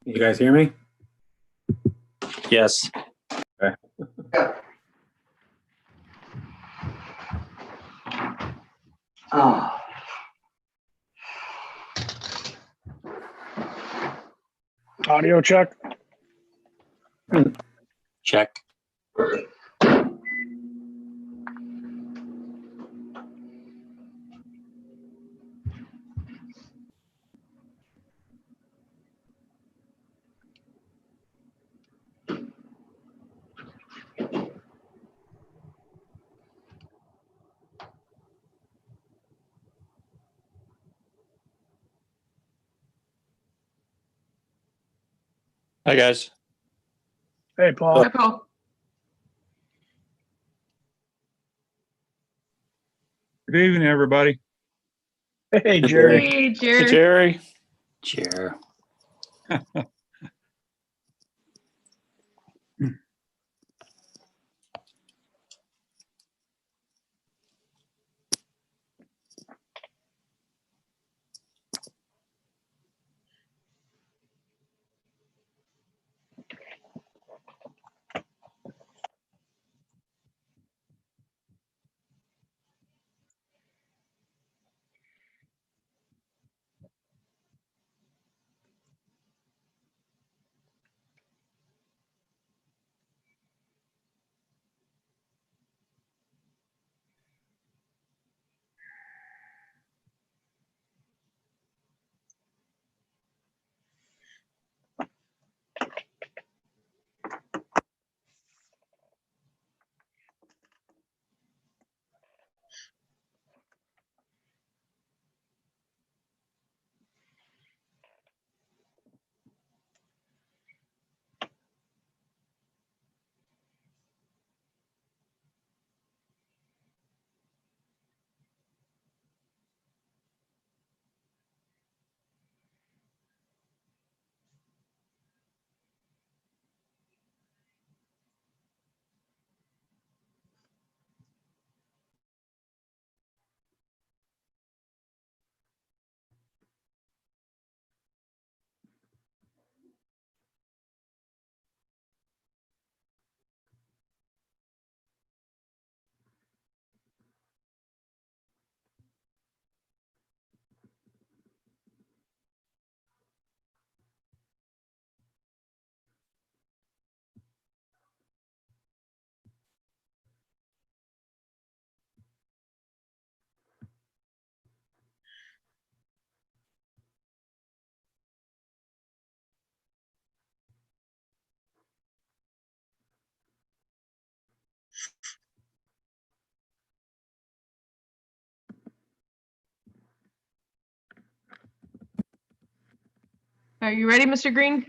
You guys hear me? Yes. Okay. Oh. Audio check. Check. Hi, guys. Hey, Paul. Hi, Paul. Good evening, everybody. Hey, Jerry. Hey, Hey, Jerry. Jerry. Jerry. Are you ready, Mr. Green?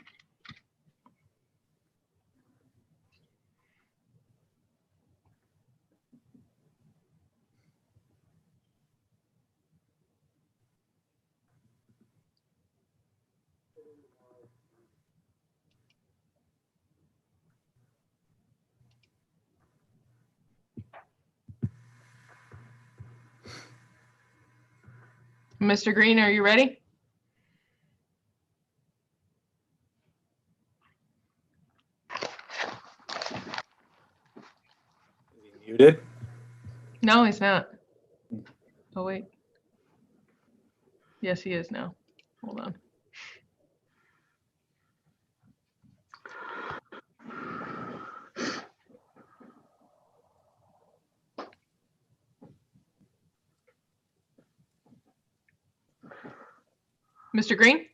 Mr. Green, are you ready? Is he muted? No, he's not. Oh, wait. Yes, he is now. Hold on. Mr. Green?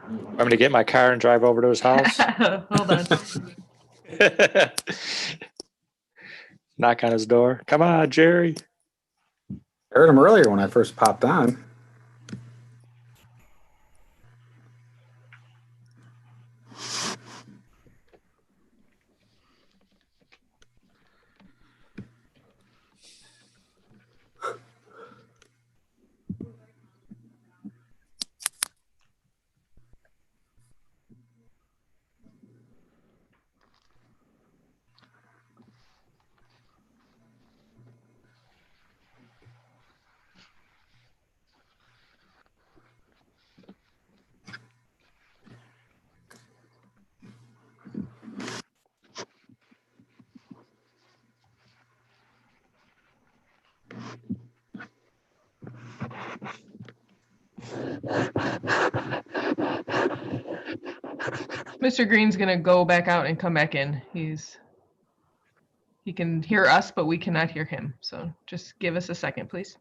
Want me to get my car and drive over to his house? Hold on. Knock on his door. Come on, Jerry. I heard him earlier when I first popped on. Mr. Green's gonna go back out and come back in. He can hear us, but we cannot hear him. So just give us a second, please.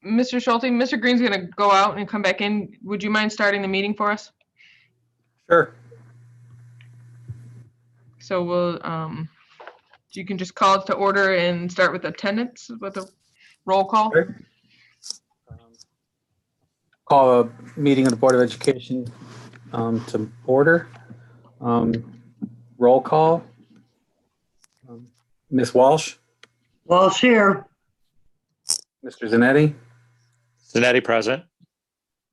Mr. Schulte, Mr. Green's gonna go out and come back in. Would you mind starting the meeting for us? Sure. So you can just call it to order and start with attendance with a roll call. Okay. Call a meeting of the Board of Education to order. Roll call. Ms. Walsh, Walsh here. Mr. Zanetti, Zanetti present.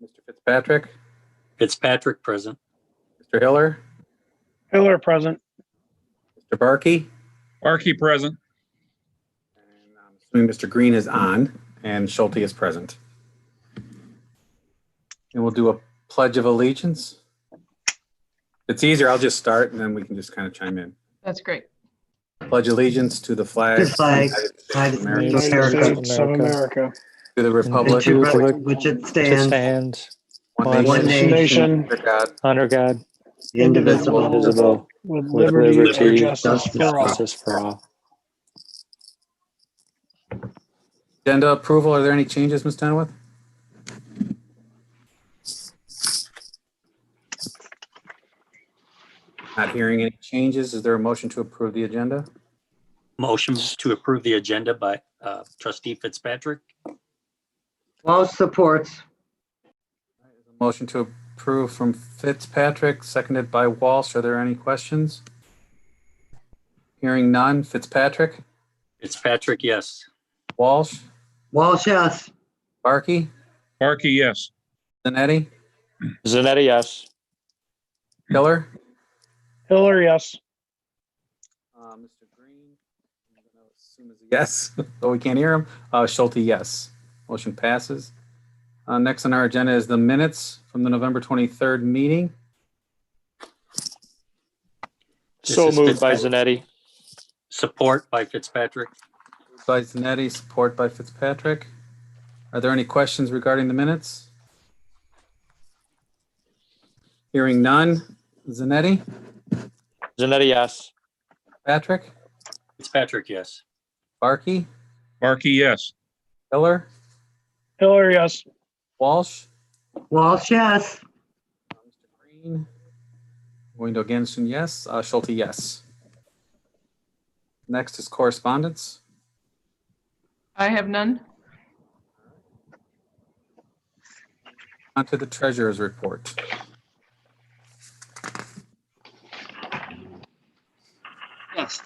Mr. Fitzpatrick, Fitzpatrick present. Mr. Hiller, Hiller present. Mr. Barkey, Archie present. and I'm assuming Mr. Green is on and Schulte is present. And we'll do a pledge of allegiance. If it's easier, I'll just start and then we can just kind of chime in. That's great. Pledge allegiance to the flag, The flag, United States United of America, States United America. States of America. to the republic, To Republic, which it Which stands, stands one one nation, nation, under God, under God, indivisible, indivisible, with with liberty and liberty, justice for all. justice for all. Agenda approval. Are there any changes, Ms. Dunawith? Not hearing any changes. Is there a motion to approve the agenda? Motion to approve the agenda by trustee Fitzpatrick. Walsh supports. Motion to approve from Fitzpatrick, seconded by Walsh. Are there any questions? Hearing none. Fitzpatrick, Fitzpatrick, yes. Walsh, Walsh, yes. Barkey, Archie, yes. Zanetti, Zanetti, yes. Hiller, Hiller, yes. Mr. Green, I'm going to assume is a yes, though we can't hear him. Schulte, yes. Motion passes. Next on our agenda is the minutes from the November 23rd meeting. So is moved by Fitzpatrick. Zanetti. Support by Fitzpatrick. Moved by Zanetti, support by Fitzpatrick. Are there any questions regarding the minutes? Hearing none. Zanetti, Zanetti, yes. Patrick, Fitzpatrick, yes. Barkey, Archie, yes. Hiller, Hiller, yes. Walsh, Walsh, yes. Mr. Green. Going to again soon, yes. Schulte, yes. Next is correspondence. I have none. On to the treasurer's report.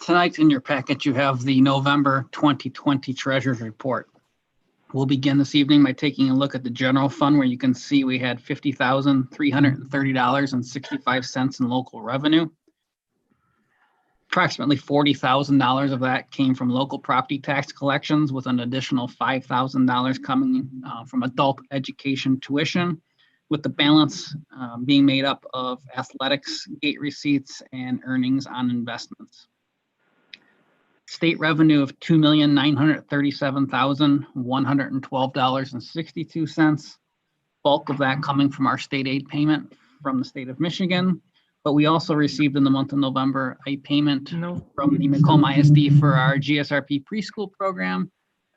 Tonight in your packet, you have the November 2020 Treasurer's Report. We'll begin this evening by taking a look at the general fund, where you can see we had $50,330.65 in local revenue. Approximately $40,000 of that came from local property tax collections, with an additional $5,000 coming from adult education tuition, with the balance being made up of athletics, gate receipts, and earnings on investments. State revenue of $2,937,112.62. Bulk of that coming from our state aid payment from the state of Michigan. But we also received in the month of November a payment from the Macomb ISD for our GSRP preschool program,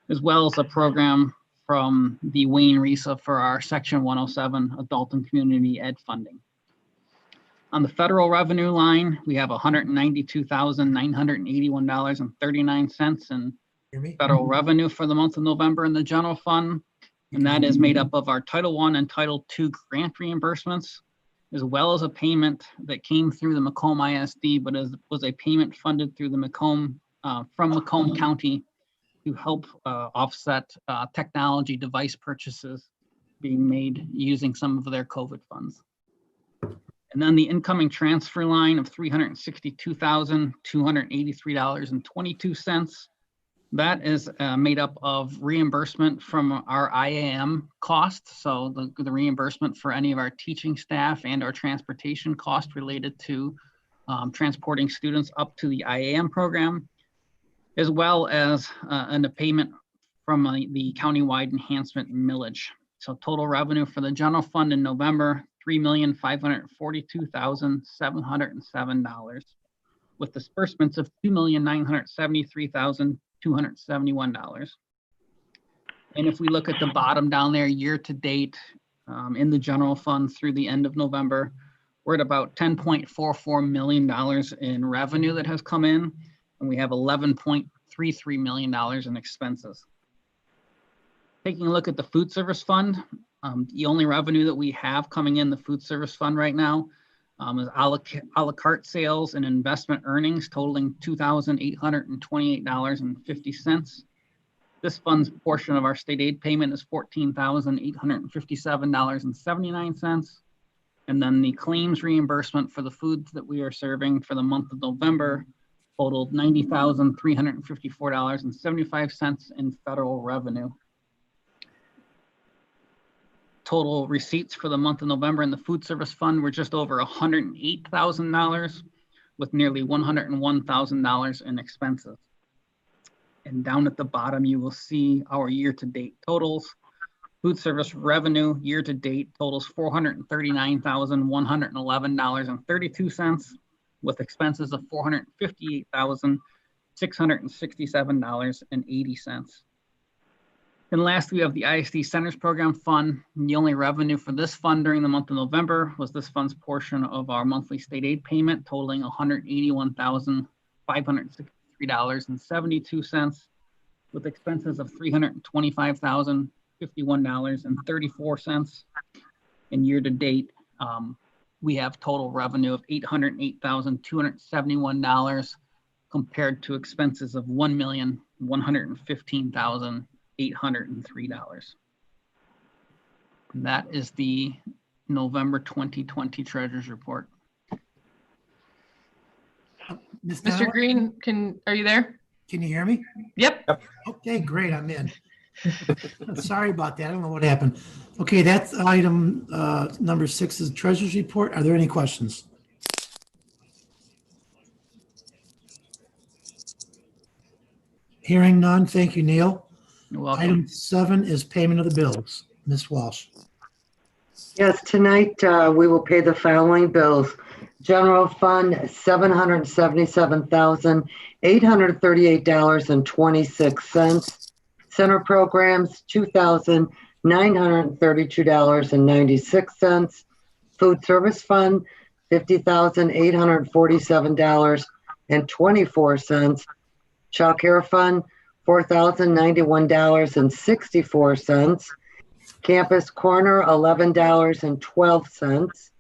as well as a program from the Wayne RESA for our Section 107 adult and community ed funding. On the federal revenue line, we have $192,981.39 in federal revenue for the month of November in the general fund. And that is made up of our Title I and Title II grant reimbursements, as well as a payment that came through the Macomb ISD, but was a payment funded through the Macomb, from Macomb County to help offset technology device purchases being made using some of their COVID funds. And then the incoming transfer line of $362,283.22. That is made up of reimbursement from our IAM costs. So the reimbursement for any of our teaching staff and our transportation cost related to transporting students up to the IAM program, as well as a payment from the countywide enhancement millage. So total revenue for the general fund in November, $3,542,707, with disbursements of $2,973,271. And if we look at the bottom down there, year to date, in the general fund through the end of November, we're at about $10.44 million in revenue that has come in, and we have $11.33 million in expenses. Taking a look at the food service fund, the only revenue that we have coming in the food service fund right now is a la carte sales and investment earnings totaling $2,828.50. This fund's portion of our state aid payment is $14,857.79. And then the claims reimbursement for the foods that we are serving for the month of November totaled $90,354.75 in federal revenue. Total receipts for the month of November in the food service fund were just over $108,000, with nearly $101,000 in expenses. And down at the bottom, you will see our year-to-date totals. Food service revenue year-to-date totals $439,111.32, with expenses of $458,667.80. And last, we have the ISD Centers Program Fund. And the only revenue for this fund during the month of November was this fund's portion of our monthly state aid payment, totaling $181,563.72, with expenses of $325,051.34. And year to date, we have total revenue of $808,271 compared to expenses of $1,115,803. And that is the November 2020 Treasurer's Report. Ms. Mr. Dunaway, Green, are you there? can you hear me? Yep. Okay, great, I'm in. Sorry about that, I don't know what happened. Okay, that's item number 6 is Treasurer's Report. Are there any questions? Hearing none, thank you, Neil. You're welcome. Item 7 is payment of the bills. Ms. Walsh. Yes, tonight we will pay the following bills. General Fund, $777,838.26. Center Programs, $2,932.96. Food Service Fund, $50,847.24. Child Care Fund, $4,091.64. Campus Corner, $11.12.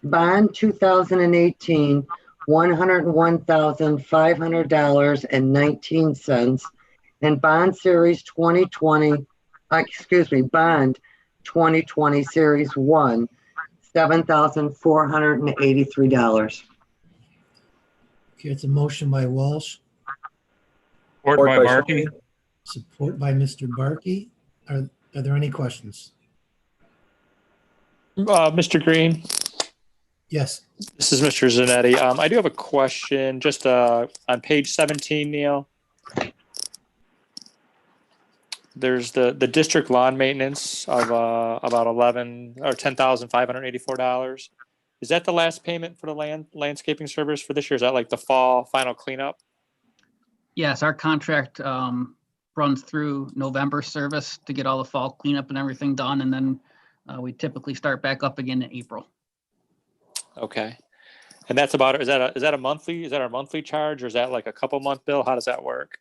Bond 2018, $101,500.19, and bond series 2020, bond 2020 series 1, $7,483. Okay, it's a motion by Walsh, Support by Barkey. support by Mr. Barkey. Are there any questions? Mr. Green, Yes. this is Mr. Zanetti. I do have a question just on page 17, Neil. There's the district lawn maintenance of about $10,584. Is that the last payment for the landscaping service for this year? Is that like the fall final cleanup? Yes, our contract runs through November service to get all the fall cleanup and everything done, and then we typically start back up again in April. Okay. And that's about it. Is that a monthly charge, or is that like a couple month bill? How does that work?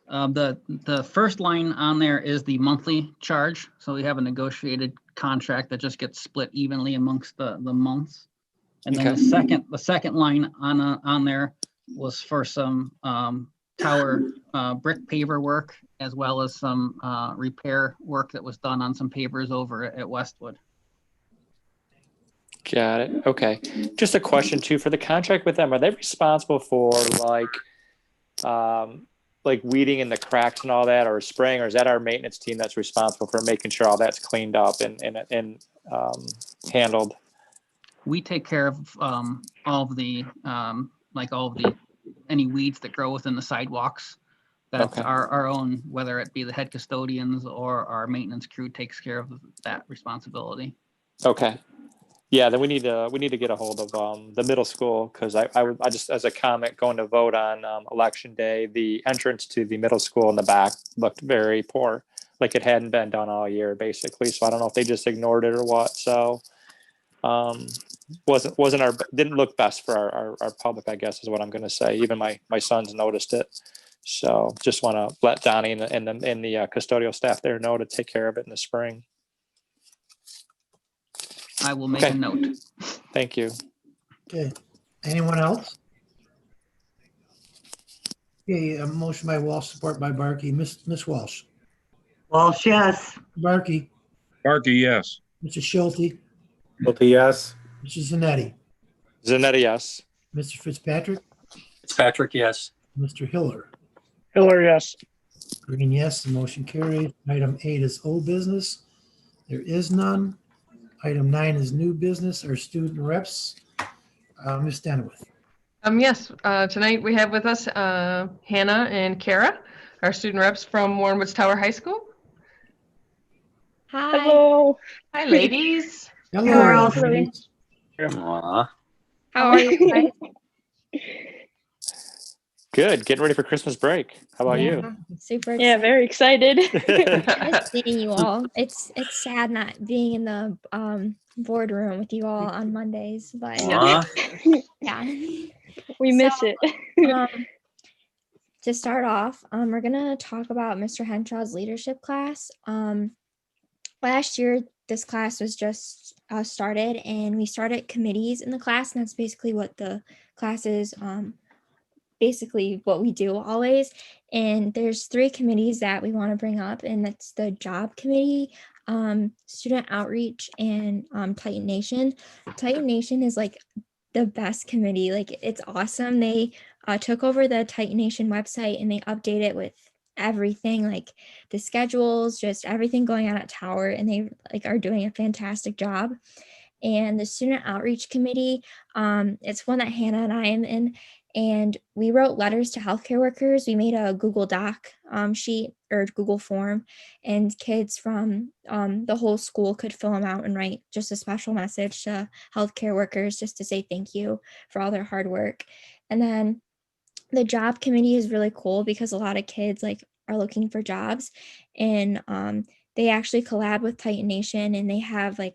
The first line on there is the monthly charge. So we have a negotiated contract that just gets split evenly amongst the months. And then Okay. the second line on there was for some tower brick paver work, as well as some repair work that was done on some pavers over at Westwood. Got it. Okay. Just a question too, for the contract with them, are they responsible for like weeding in the cracks and all that, or spraying, or is that our maintenance team that's responsible for making sure all that's cleaned up and handled? We take care of all of the any weeds that grow within the sidewalks. That's Okay. our own, whether it be the head custodians or our maintenance crew takes care of that responsibility. Okay. Yeah, then we need to get a hold of the middle school, because I just, as a comment, going to vote on election day, the entrance to the middle school in the back looked very poor, like it hadn't been done all year basically. So I don't know if they just ignored it or what. So didn't look best for our public, I guess is what I'm going to say. Even my sons noticed it. So just want to let Donnie and the custodial staff there know to take care of it in the spring. I will make Okay. a note. Thank you. Okay. Anyone else? Okay, a motion by Walsh, support by Barkey. Miss Walsh. Walsh, yes. Barkey. Barkey, yes. Mr. Schulte. Schulte, yes. Mr. Zanetti. Zanetti, yes. Mr. Fitzpatrick. Fitzpatrick, yes. Mr. Hiller. Hiller, yes. Green, yes. The motion carried. Item 8 is old business. There is none. Item 9 is new business or student reps. Ms. Danawith. Yes, tonight we have with us Hannah and Kara, our student reps from Warren Woods Tower High School. Hi. Hello. Hi, ladies. Hello. Girls. ladies. Aw. How are you guys? Good. Getting ready for Christmas break. How about you? Yeah, super Yeah, excited. very excited. I miss seeing you all. It's sad not being in the boardroom with you all on Mondays, but Aw. yeah. We miss it. To start off, we're gonna talk about Mr. Henshaw's leadership class. Last year, this class was just started, and we started committees in the class, and that's basically what the class is. Basically what we do always. And there's 3 committees that we want to bring up, and that's the job committee, student outreach, and Titan Nation. Titan Nation is like the best committee. Like, it's awesome. They took over the Titan Nation website and they update it with everything, like the schedules, just everything going on at Tower, and they are doing a fantastic job. And the student outreach committee, it's one that Hannah and I am in, and we wrote letters to healthcare workers. We made a Google Doc sheet or Google form, and kids from the whole school could fill them out and write just a special message to healthcare workers just to say thank you for all their hard work. And then the job committee is really cool because a lot of kids are looking for jobs, and they actually collab with Titan Nation, and they have a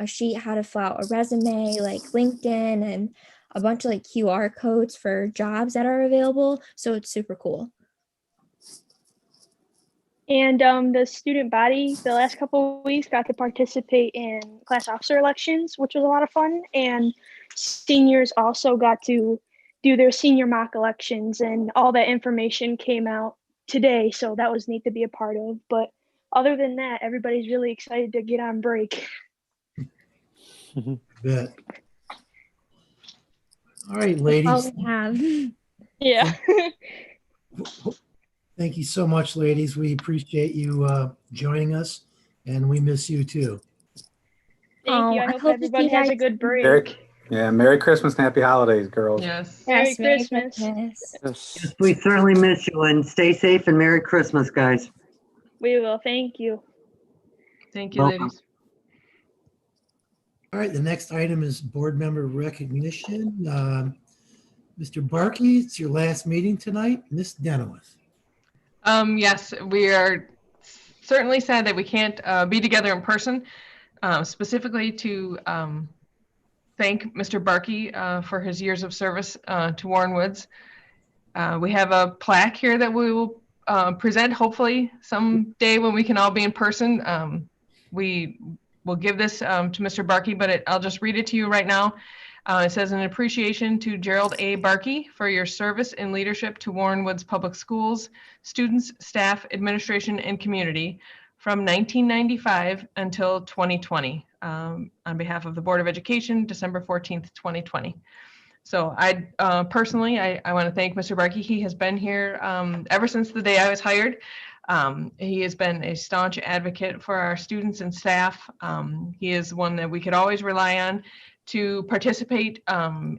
sheet how to fill out a resume, like LinkedIn, and a bunch of QR codes for jobs that are available. So it's super cool. And the student body, the last couple of weeks, got to participate in class officer elections, which was a lot of fun. And seniors also got to do their senior mock elections, and all that information came out today. So that was neat to be a part of. But other than that, everybody's really excited to get on break. Bet. All right, That's all ladies. we have. Yeah. Thank you so much, ladies. We appreciate you joining us, and we miss you too. Thank you. Oh, I I hope hope to see everybody you has a guys good break. Merry Christmas and happy holidays, girls. Yes. Merry Yes, Merry Christmas. Christmas. Yes. We certainly miss you, and stay safe and Merry Christmas, guys. We will. Thank you. Thank you, Welcome. ladies. All right, the next item is board member recognition. Mr. Barkey, it's your last meeting tonight. Ms. Denowith. Yes, we are certainly sad that we can't be together in person, specifically to thank Mr. Barkey for his years of service to Warren Woods. We have a plaque here that we will present hopefully someday when we can all be in person. We will give this to Mr. Barkey, but I'll just read it to you right now. It says, an appreciation to Gerald A. Barkey for your service and leadership to Warren Woods Public Schools, students, staff, administration, and community from 1995 until 2020. On behalf of the Board of Education, December 14th, 2020. So I personally, I want to thank Mr. Barkey. He has been here ever since the day I was hired. He has been a staunch advocate for our students and staff. He is one that we could always rely on to participate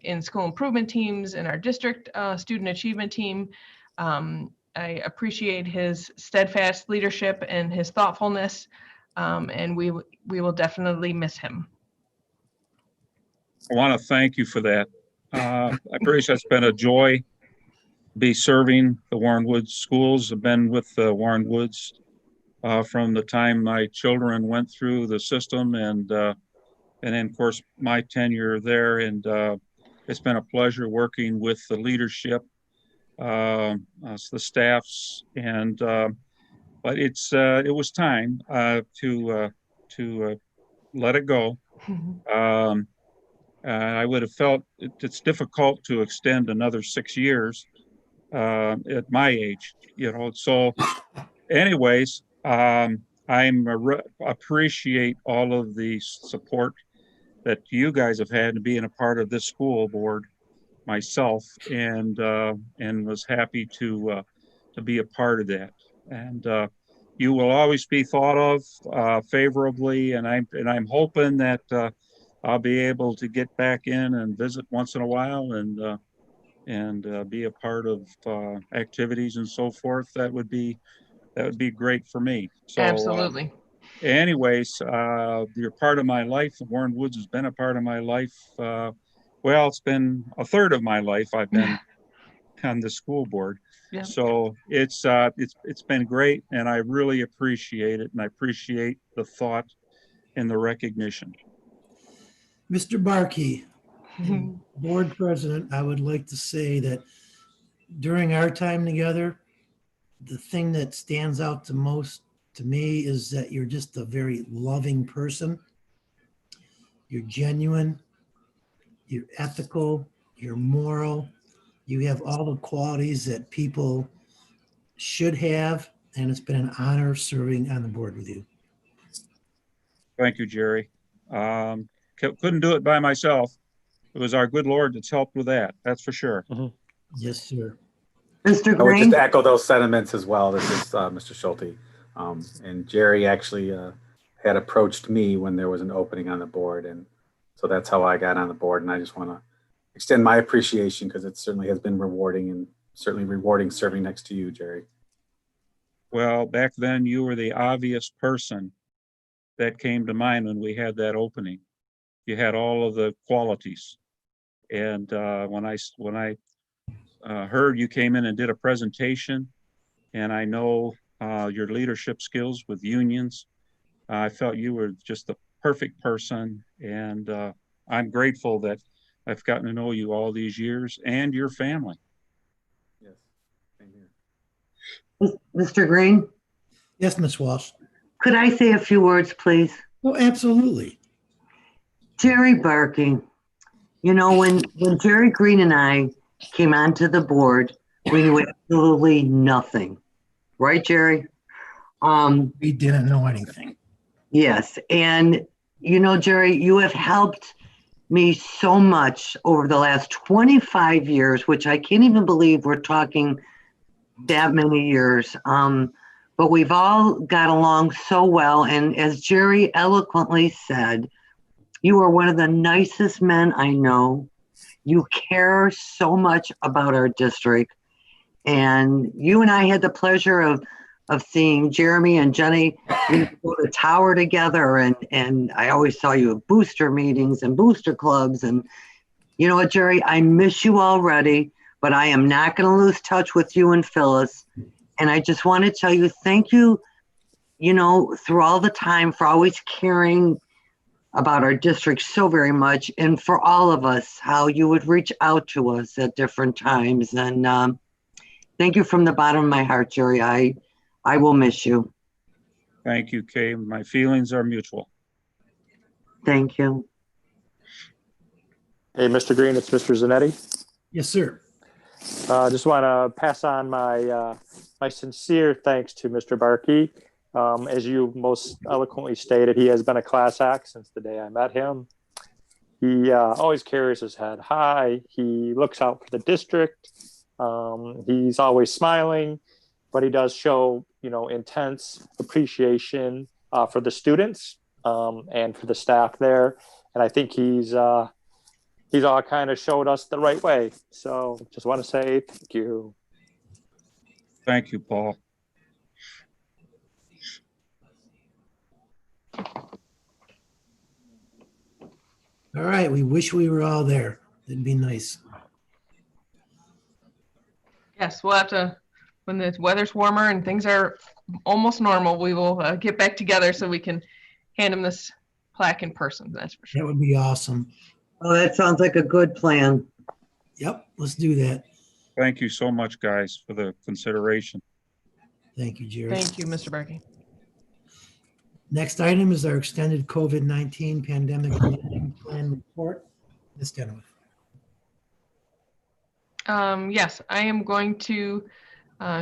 in school improvement teams, in our district student achievement team. I appreciate his steadfast leadership and his thoughtfulness, and we will definitely miss him. I want to thank you for that. I appreciate it's been a joy to be serving the Warren Woods schools. I've been with the Warren Woods from the time my children went through the system, and then of course my tenure there. And it's been a pleasure working with the leadership, the staffs, and but it was time to let it go. I would have felt it's difficult to extend another 6 years at my age, So, anyways, I appreciate all of the support that you guys have had to being a part of this school board myself, and was happy to be a part of that. And you will always be thought of favorably, and I'm hoping that I'll be able to get back in and visit once in a while, and be a part of activities and so forth. That would be great for me. So, Absolutely. Anyways, you're part of my life. Warren Woods has been a part of my life. Well, it's been a third of my life I've been on the school board. Yeah. So it's been great, and I really appreciate it, and I appreciate the thought and the recognition. Mr. Barkey, board president, I would like to say that during our time together, the thing that stands out the most to me is that you're just a very loving person. You're genuine, you're ethical, you're moral. You have all the qualities that people should have, and it's been an honor serving on the board with you. Thank you, Jerry. Couldn't do it by myself. It was our good Lord that's helped with that. That's for sure. Yes, sir. Mr. I would Green? just echo those sentiments as well. This is Mr. Schulte. And Jerry actually had approached me when there was an opening on the board. And so that's how I got on the board. And I just want to extend my appreciation, because it certainly has been rewarding, and certainly rewarding serving next to you, Jerry. Well, back then you were the obvious person that came to mind when we had that opening. You had all of the qualities. And when I heard you came in and did a presentation, and I know your leadership skills with unions, I felt you were just the perfect person. And I'm grateful that I've gotten to know you all these years, and your family. Yes, same here. Mr. Green? Yes, Ms. Walsh. Could I say a few words, please? Oh, absolutely. Jerry Barkey, You know, when Jerry Green and I came onto the board, we knew absolutely nothing. Right, Jerry? We didn't know anything. Yes. And, you know, Jerry, you have helped me so much over the last 25 years, which I can't even believe we're talking that many years. But we've all got along so well. And as Jerry eloquently said, you are one of the nicest men I know. You care so much about our district. And you and I had the pleasure of seeing Jeremy and Jenny go to Tower together. And I always saw you at booster meetings and booster clubs. And you know what, Jerry, I miss you already, but I am not going to lose touch with you and Phyllis. And I just want to tell you, thank you, you know, through all the time for always caring about our district so very much. And for all of us, how you would reach out to us at different times. And thank you from the bottom of my heart, Jerry. I will miss you. Thank you, Kay. My feelings are mutual. Thank you. Hey, Mr. Green, it's Mr. Zanetti. Yes, sir. Just want to pass on my my sincere thanks to Mr. Barkey. As you most eloquently stated, he has been a class act since the day I met him. He always carries his head high. He looks out for the district. He's always smiling, but he does show, you know, intense appreciation for the students and for the staff there. And I think he's all kind of showed us the right way. So just want to say thank you. Thank you, Paul. All right. We wish we were all there. It'd be nice. Yes, we'll have to, when the weather's warmer and things are almost normal, we will get back together so we can hand him this plaque in person. That's for sure. That would be awesome. Oh, that sounds like a good plan. Yep. Let's do that. Thank you so much, guys, for the consideration. Thank you, Jerry. Thank you, Mr. Barkey. Next item is our extended COVID-19 pandemic management plan report. Ms. Denowith. Yes, I am going to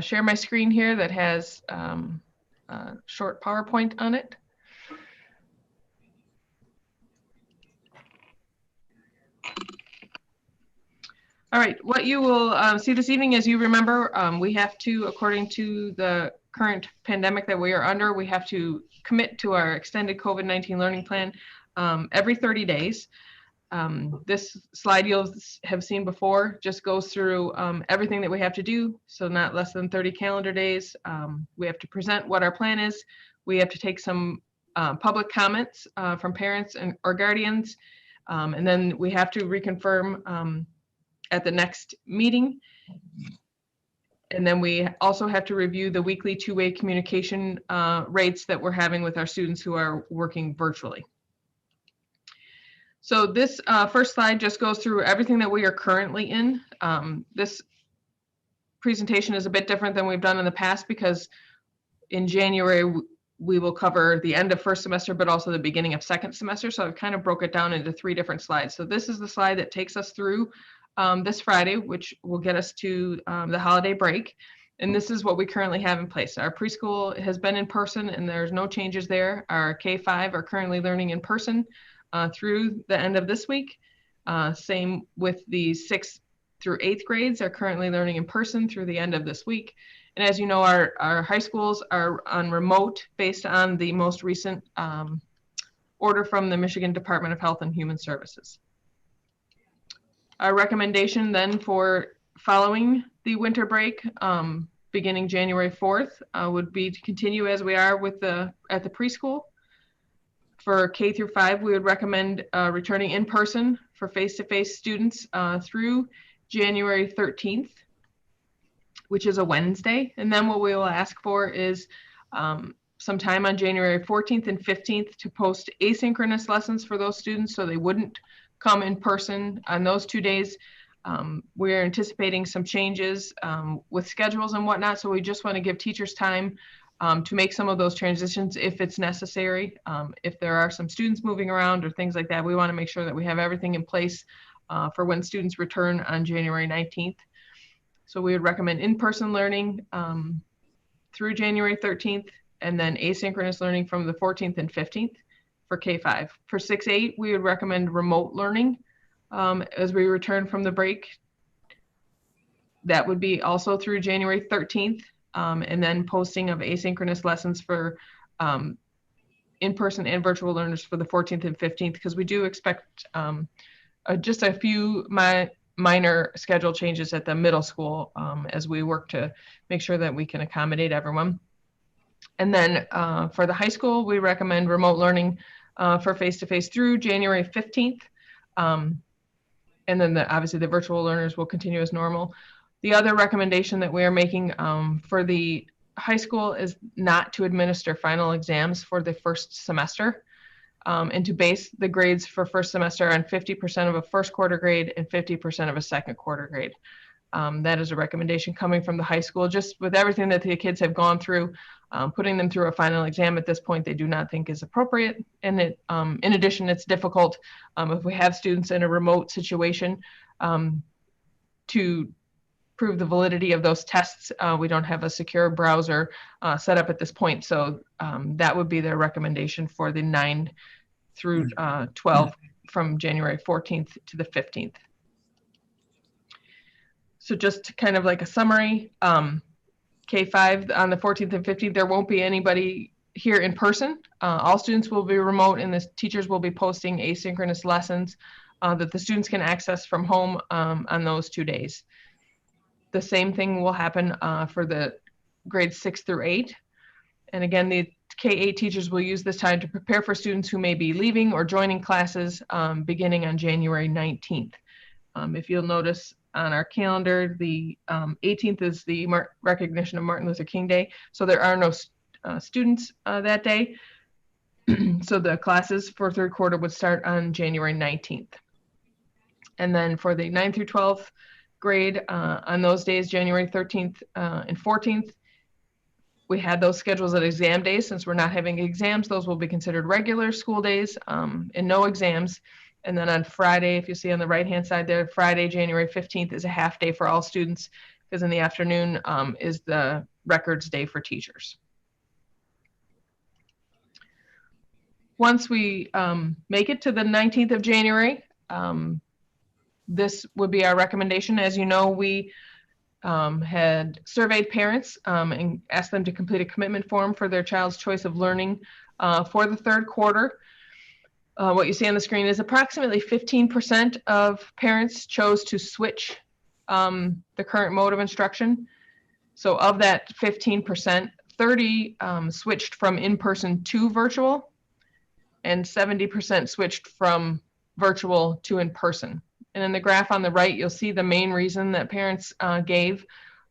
share my screen here that has a short PowerPoint on it. All right, what you will see this evening, as you remember, we have to, according to the current pandemic that we are under, we have to commit to our extended COVID-19 learning plan every 30 days. This slide you'll have seen before just goes through everything that we have to do. So not less than 30 calendar days. We have to present what our plan is. We have to take some public comments from parents or guardians. And then we have to reconfirm at the next meeting. And then we also have to review the weekly two-way communication rates that we're having with our students who are working virtually. So this first slide just goes through everything that we are currently in. This presentation is a bit different than we've done in the past because in January, we will cover the end of first semester, but also the beginning of second semester. So I've kind of broke it down into 3 different slides. So this is the slide that takes us through this Friday, which will get us to the holiday break. And this is what we currently have in place. Our preschool has been in person and there's no changes there. Our K-5 are currently learning in person through the end of this week. Same with the 6th through 8th grades are currently learning in person through the end of this week. And as you know, our high schools are on remote based on the most recent order from the Michigan Department of Health and Human Services. Our recommendation then for following the winter break, beginning January 4th, would be to continue as we are with at the preschool. For K through 5, we would recommend returning in person for face-to-face students through January 13th, which is a Wednesday. And then what we will ask for is some time on January 14th and 15th to post asynchronous lessons for those students so they wouldn't come in person on those 2 days. We're anticipating some changes with schedules and whatnot. So we just want to give teachers time to make some of those transitions if it's necessary. If there are some students moving around or things like that, we want to make sure that we have everything in place for when students return on January 19th. So we would recommend in-person learning through January 13th, and then asynchronous learning from the 14th and 15th for K-5. For 6-8, we would recommend remote learning as we return from the break. That would be also through January 13th, and then posting of asynchronous lessons for in-person and virtual learners for the 14th and 15th, because we do expect just a few minor schedule changes at the middle school as we work to make sure that we can accommodate everyone. And then for the high school, we recommend remote learning for face-to-face through January 15th. And then obviously the virtual learners will continue as normal. The other recommendation that we are making for the high school is not to administer final exams for the first semester, and to base the grades for first semester on 50% of a first quarter grade and 50% of a second quarter grade. That is a recommendation coming from the high school. Just with everything that the kids have gone through, putting them through a final exam at this point, they do not think is appropriate. And in addition, it's difficult if we have students in a remote situation to prove the validity of those tests. We don't have a secure browser set up at this point. So that would be their recommendation for the 9 through 12 from January 14th to the 15th. So just kind of like a summary, K-5 on the 14th and 15th, there won't be anybody here in person. All students will be remote, and the teachers will be posting asynchronous lessons that the students can access from home on those 2 days. The same thing will happen for the grades 6 through 8. And again, the K-8 teachers will use this time to prepare for students who may be leaving or joining classes beginning on January 19th. If you'll notice on our calendar, the 18th is the recognition of Martin Luther King Day. So there are no students that day. So the classes for third quarter would start on January 19th. And then for the 9 through 12th grade, on those days, January 13th and 14th, we had those schedules at exam days. Since we're not having exams, those will be considered regular school days and no exams. And then on Friday, if you see on the right-hand side there, Friday, January 15th is a half day for all students, because in the afternoon is the records day for teachers. Once we make it to the 19th of January, this would be our recommendation. As you know, we had surveyed parents and asked them to complete a commitment form for their child's choice of learning for the third quarter. What you see on the screen is approximately 15% of parents chose to switch the current mode of instruction. So of that 15%, 30 switched from in-person to virtual, and 70% switched from virtual to in-person. And in the graph on the right, you'll see the main reason that parents gave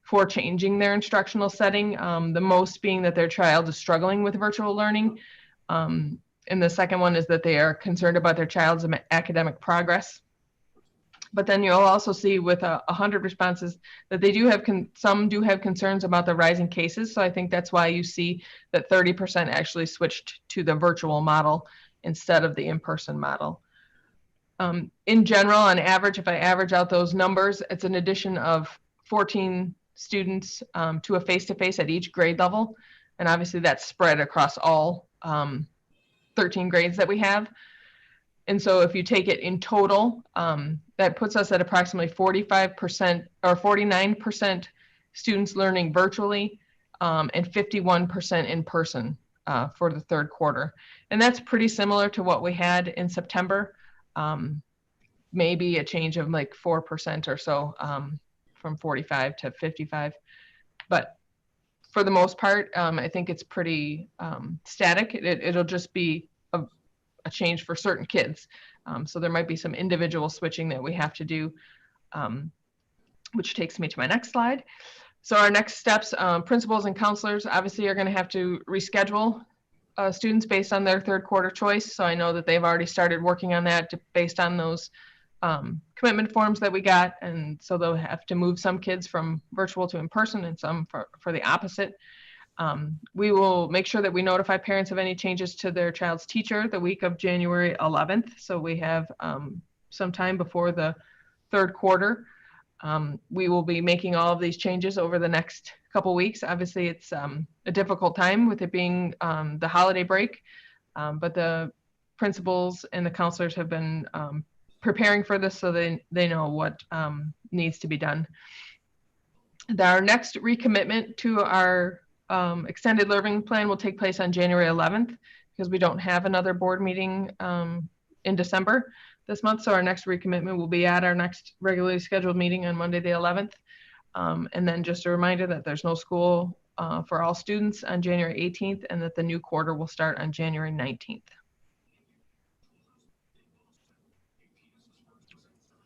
for changing their instructional setting, the most being that their child is struggling with virtual learning. And the second one is that they are concerned about their child's academic progress. But then you'll also see with 100 responses that they do have, some do have concerns about the rising cases. So I think that's why you see that 30% actually switched to the virtual model instead of the in-person model. In general, on average, if I average out those numbers, it's an addition of 14 students to a face-to-face at each grade level. And obviously that's spread across all 13 grades that we have. And so if you take it in total, that puts us at approximately 45% or 49% students learning virtually and 51% in person for the third quarter. And that's pretty similar to what we had in September. Maybe a change of like 4% or so from 45 to 55. But for the most part, I think it's pretty static. It'll just be a change for certain kids. So there might be some individual switching that we have to do, which takes me to my next slide. So our next steps, principals and counselors obviously are going to have to reschedule students based on their third quarter choice. So I know that they've already started working on that based on those commitment forms that we got. And so they'll have to move some kids from virtual to in-person and some for the opposite. We will make sure that we notify parents of any changes to their child's teacher the week of January 11th. So we have sometime before the third quarter. We will be making all of these changes over the next couple weeks. Obviously, it's a difficult time with it being the holiday break, but the principals and the counselors have been preparing for this, so they know what needs to be done. Our next recommitment to our extended learning plan will take place on January 11th, because we don't have another board meeting in December this month. So our next recommitment will be at our next regularly scheduled meeting on Monday, the 11th. And then just a reminder that there's no school for all students on January 18th, and that the new quarter will start on January 19th.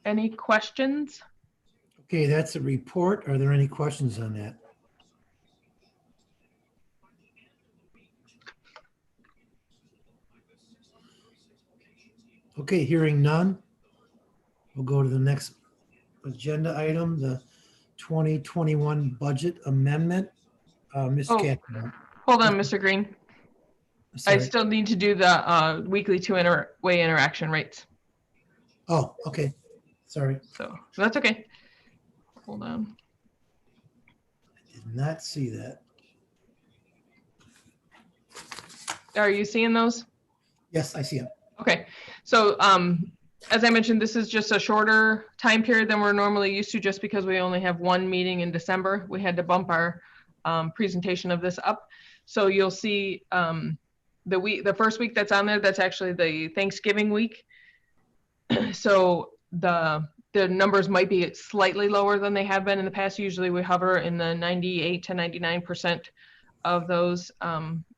Any questions? Okay, that's a report. Are there any questions on that? Okay, hearing none, we'll go to the next agenda item, the 2021 budget amendment. Ms. Oh, Catherine. hold on, Mr. Green. I Sorry. still need to do the weekly two-way interaction rates. Oh, okay. Sorry. So that's okay. Hold on. Did not see that. Are you seeing those? Yes, I see it. Okay. So as I mentioned, this is just a shorter time period than we're normally used to, just because we only have one meeting in December. We had to bump our presentation of this up. So you'll see the first week that's on there, that's actually the Thanksgiving week. So the numbers might be slightly lower than they have been in the past. Usually we hover in the 98 to 99% of those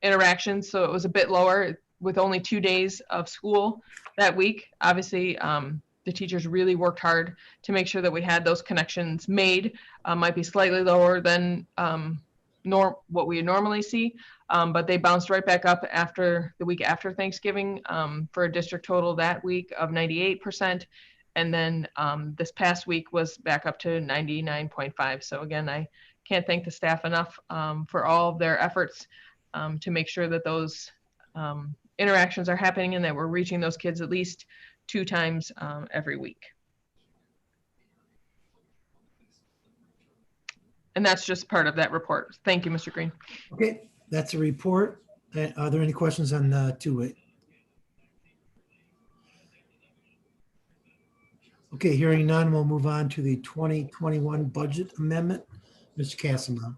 interactions. So it was a bit lower with only 2 days of school that week. Obviously, the teachers really worked hard to make sure that we had those connections made. Might be slightly lower than what we normally see, but they bounced right back up after the week after Thanksgiving for a district total that week of 98%. And then this past week was back up to 99.5. So again, I can't thank the staff enough for all of their efforts to make sure that those interactions are happening and that we're reaching those kids at least 2 times every week. And that's just part of that report. Thank you, Mr. Green. Okay, that's a report. Are there any questions on the two-way? Okay, hearing none, we'll move on to the 2021 budget amendment. Mr. Castleman.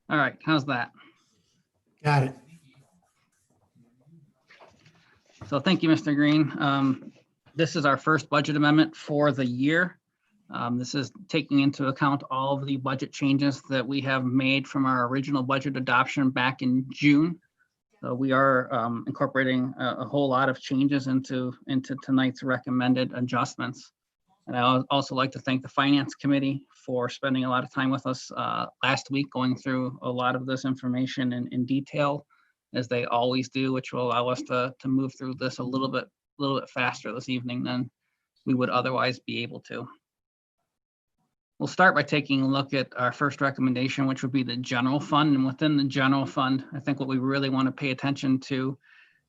All right, how's that? Got it. So thank you, Mr. Green. This is our first budget amendment for the year. This is taking into account all of the budget changes that we have made from our original budget adoption back in June. So we are incorporating a whole lot of changes into tonight's recommended adjustments. And I would also like to thank the Finance Committee for spending a lot of time with us last week, going through a lot of this information in detail, as they always do, which will allow us to move through this a little bit faster this evening than we would otherwise be able to. We'll start by taking a look at our first recommendation, which would be the general fund. And within the general fund, I think what we really want to pay attention to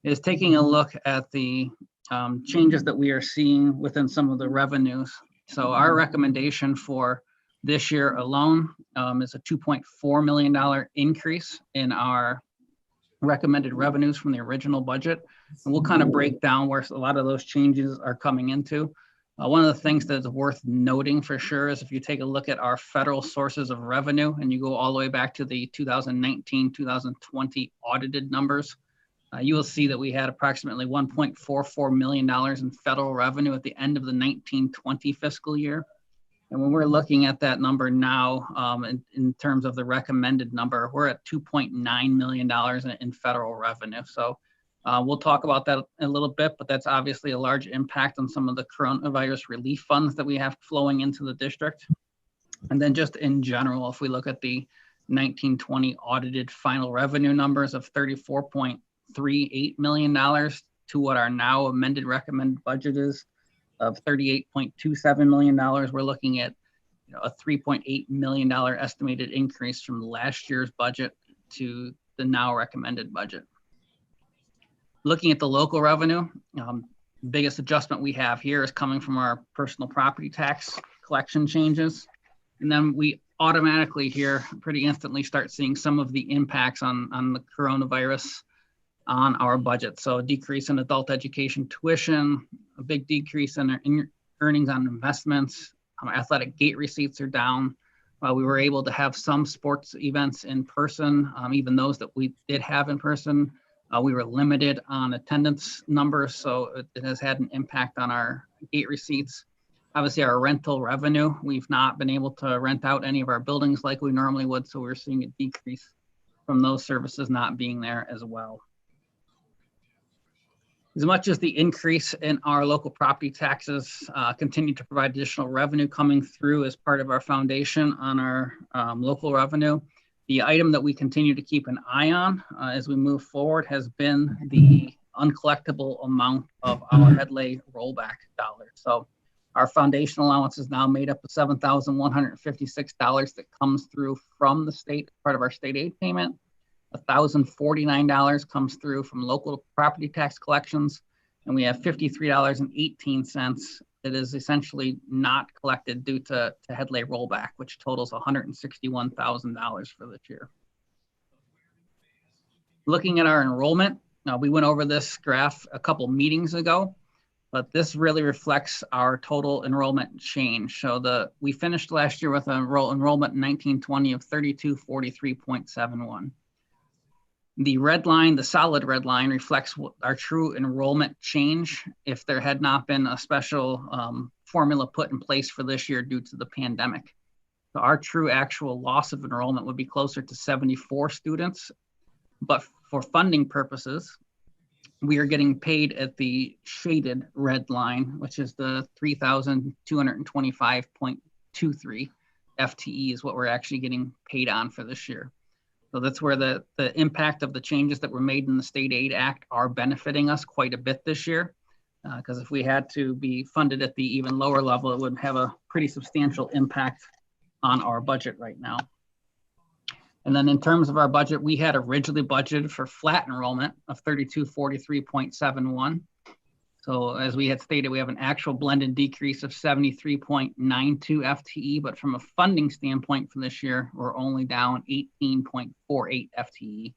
is taking a look at the changes that we are seeing within some of the revenues. So our recommendation for this year alone is a $2.4 million increase in our recommended revenues from the original budget. And we'll kind of break down where a lot of those changes are coming into. One of the things that's worth noting for sure is if you take a look at our federal sources of revenue and you go all the way back to the 2019-2020 audited numbers, you will see that we had approximately $1.44 million in federal revenue at the end of the 1920 fiscal year. And when we're looking at that number now, in terms of the recommended number, we're at $2.9 million in federal revenue. So we'll talk about that in a little bit, but that's obviously a large impact on some of the coronavirus relief funds that we have flowing into the district. And then just in general, if we look at the 1920 audited final revenue numbers of $34.38 million to what our now amended recommended budget is of $38.27 million, we're looking at a $3.8 million estimated increase from last year's budget to the now recommended budget. Looking at the local revenue, biggest adjustment we have here is coming from our personal property tax collection changes. And then we automatically here pretty instantly start seeing some of the impacts on the coronavirus on our budget. So a decrease in adult education tuition, a big decrease in our earnings on investments. Athletic gate receipts are down. We were able to have some sports events in person, even those that we did have in person. We were limited on attendance numbers, so it has had an impact on our gate receipts. Obviously, our rental revenue, we've not been able to rent out any of our buildings like we normally would, so we're seeing a decrease from those services not being there as well. As much as the increase in our local property taxes continue to provide additional revenue coming through as part of our foundation on our local revenue, the item that we continue to keep an eye on as we move forward has been the uncollectible amount of our headlay rollback dollars. So our foundation allowance is now made up of $7,156 that comes through from the state, part of our state aid payment. $1,049 comes through from local property tax collections, and we have $53.18 that is essentially not collected due to headlay rollback, which totals $161,000 for this year. Looking at our enrollment, we went over this graph a couple meetings ago, but this really reflects our total enrollment change. So we finished last year with an enrollment in 1920 of 3243.71. The red line, the solid red line, reflects our true enrollment change if there had not been a special formula put in place for this year due to the pandemic. So our true actual loss of enrollment would be closer to 74 students, but for funding purposes, we are getting paid at the shaded red line, which is the 3,225.23 FTE is what we're actually getting paid on for this year. So that's where the impact of the changes that were made in the State Aid Act are benefiting us quite a bit this year. Because if we had to be funded at the even lower level, it would have a pretty substantial impact on our budget right now. And then in terms of our budget, we had originally budgeted for flat enrollment of 3243.71. So as we had stated, we have an actual blended decrease of 73.92 FTE, but from a funding standpoint for this year, we're only down 18.48 FTE.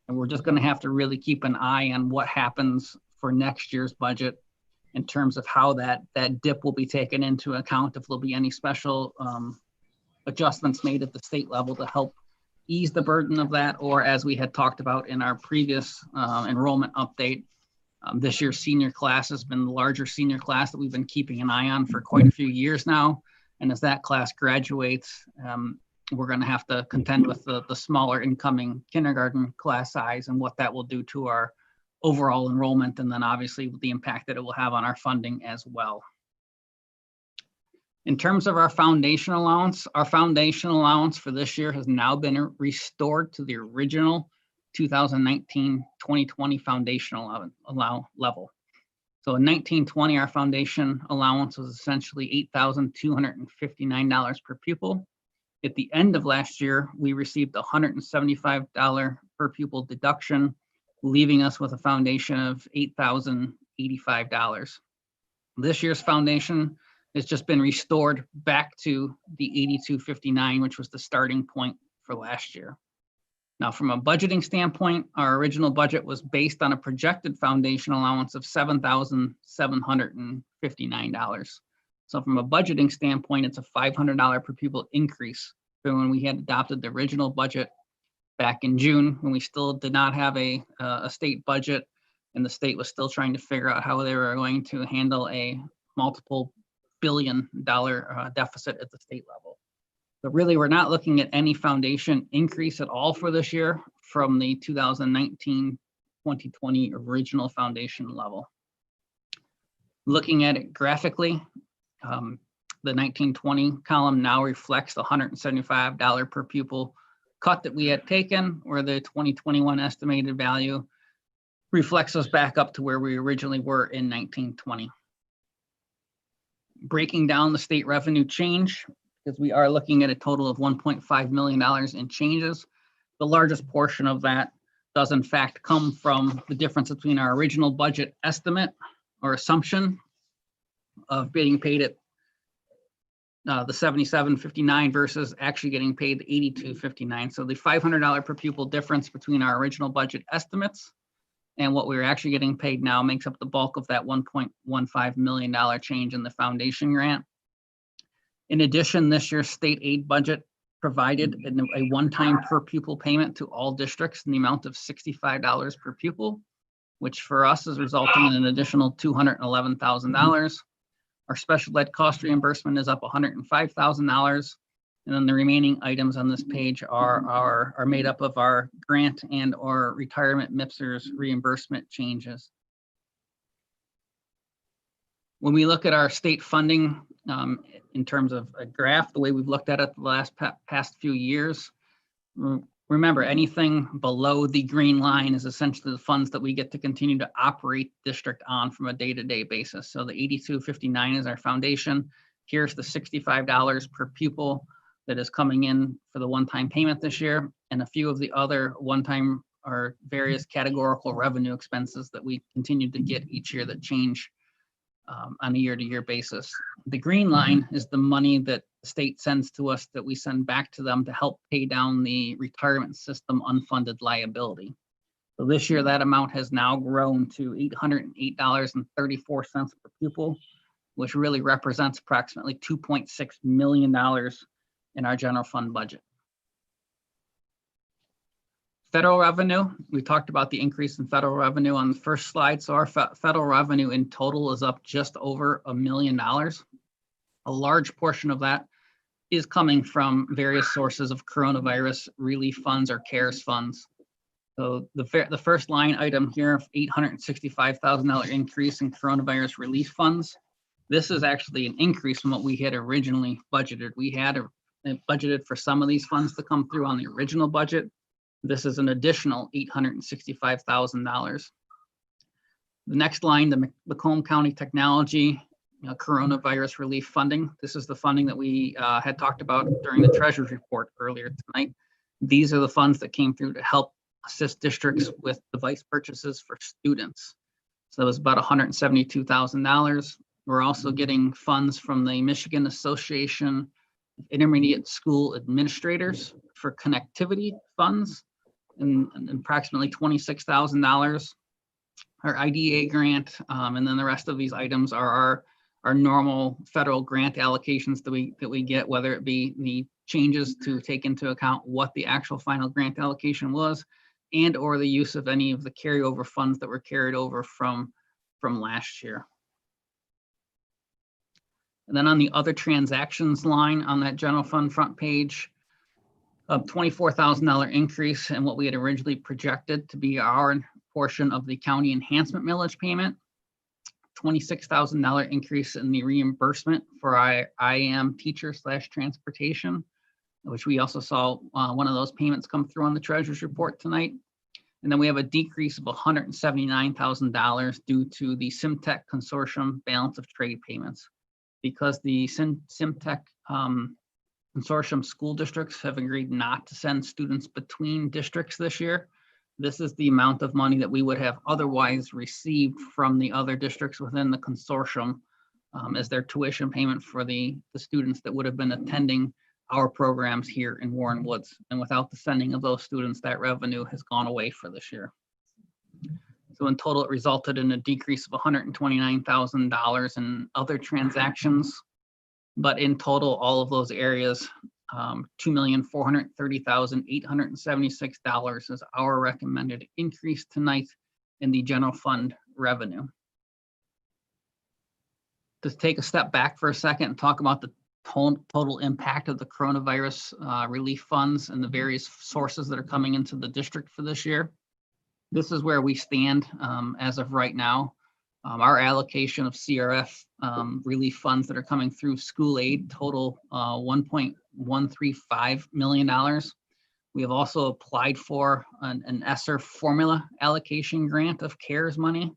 And we're just going to have to really keep an eye on what happens for next year's budget in terms of how that dip will be taken into account, if there'll be any special adjustments made at the state level to help ease the burden of that, or as we had talked about in our previous enrollment update, this year's senior class has been the larger senior class that we've been keeping an eye on for quite a few years now. And as that class graduates, we're going to have to contend with the smaller incoming kindergarten class size and what that will do to our overall enrollment, and then obviously the impact that it will have on our funding as well. In terms of our foundation allowance for this year has now been restored to the original 2019-2020 foundational level. So in 1920, our foundation allowance was essentially $8,259 per pupil. At the end of last year, we received a $175 per pupil deduction, leaving us with a foundation of $8,085. This year's foundation has just been restored back to the $8,259, which was the starting point for last year. Now, from a budgeting standpoint, our original budget was based on a projected foundation allowance of $7,759. So from a budgeting standpoint, it's a $500 per pupil increase from when we had adopted the original budget back in June, when we still did not have a state budget, and the state was still trying to figure out how they were going to handle a multiple billion deficit at the state level. So really, we're not looking at any foundation increase at all for this year from the 2019-2020 original foundation level. Looking at it graphically, the 1920 column now reflects the $175 per pupil cut that we had taken, where the 2021 estimated value reflects us back up to where we originally were in 1920. Breaking down the state revenue change, because we are looking at a total of $1.5 million in changes. The largest portion of that does in fact come from the difference between our original budget estimate or assumption of being paid at the $77.59 versus actually getting paid the $82.59. So the $500 per pupil difference between our original budget estimates and what we're actually getting paid now makes up the bulk of that $1.15 million change in the foundation grant. In addition, this year's state aid budget provided a one-time per pupil payment to all districts in the amount of $65 per pupil, which for us is resulting in an additional $211,000. Our special ed cost reimbursement is up $105,000. And then the remaining items on this page are made up of our grant and or retirement MIPSers reimbursement changes. When we look at our state funding in terms of a graph, the way we've looked at it the last past few years, remember anything below the green line is essentially the funds that we get to continue to operate district on from a day-to-day basis. So the $82.59 is our foundation. Here's the $65 per pupil that is coming in for the one-time payment this year, and a few of the other one-time or various categorical revenue expenses that we continue to get each year that change on a year-to-year basis. The green line is the money that the state sends to us that we send back to them to help pay down the retirement system unfunded liability. So this year, that amount has now grown to $808.34 per pupil, which really represents approximately $2.6 million in our general fund budget. Federal revenue, we talked about the increase in federal revenue on the first slide. So our federal revenue in total is up just over $1 million. A large portion of that is coming from various sources of coronavirus relief funds or CARES funds. So the first line item here, $865,000 increase in coronavirus relief funds. This is actually an increase from what we had originally budgeted. We had budgeted for some of these funds to come through on the original budget. This is an additional $865,000. The next line, the Macomb County Technology coronavirus relief funding. This is the funding that we had talked about during the treasurer's report earlier tonight. These are the funds that came through to help assist districts with device purchases for students. So that was about $172,000. We're also getting funds from the Michigan Association of Intermediate School Administrators for connectivity funds, and approximately $26,000. Our IDA grant, and then the rest of these items are our normal federal grant allocations that we get, whether it be the changes to take into account what the actual final grant allocation was, and or the use of any of the carryover funds that were carried over from last year. And then on the other transactions line on that general fund front page, a $24,000 increase in what we had originally projected to be our portion of the county enhancement millage payment, $26,000 increase in the reimbursement for our IAM teacher/transportation, which we also saw one of those payments come through on the treasurer's report tonight. And then we have a decrease of $179,000 due to the SimTech Consortium balance of trade payments. Because the SimTech Consortium school districts have agreed not to send students between districts this year, this is the amount of money that we would have otherwise received from the other districts within the consortium as their tuition payment for the students that would have been attending our programs here in Warren Woods. And without the sending of those students, that revenue has gone away for this year. So in total, it resulted in a decrease of $129,000 in other transactions. But in total, all of those areas, $2,430,876 is our recommended increase tonight in the general fund revenue. to take a step back for a second and talk about the total impact of the coronavirus relief funds and the various sources that are coming into the district for this year. This is where we stand as of right now. Our allocation of CRF relief funds that are coming through school aid total $1.135 million. We have also applied for an ESSER formula allocation grant of CARES money,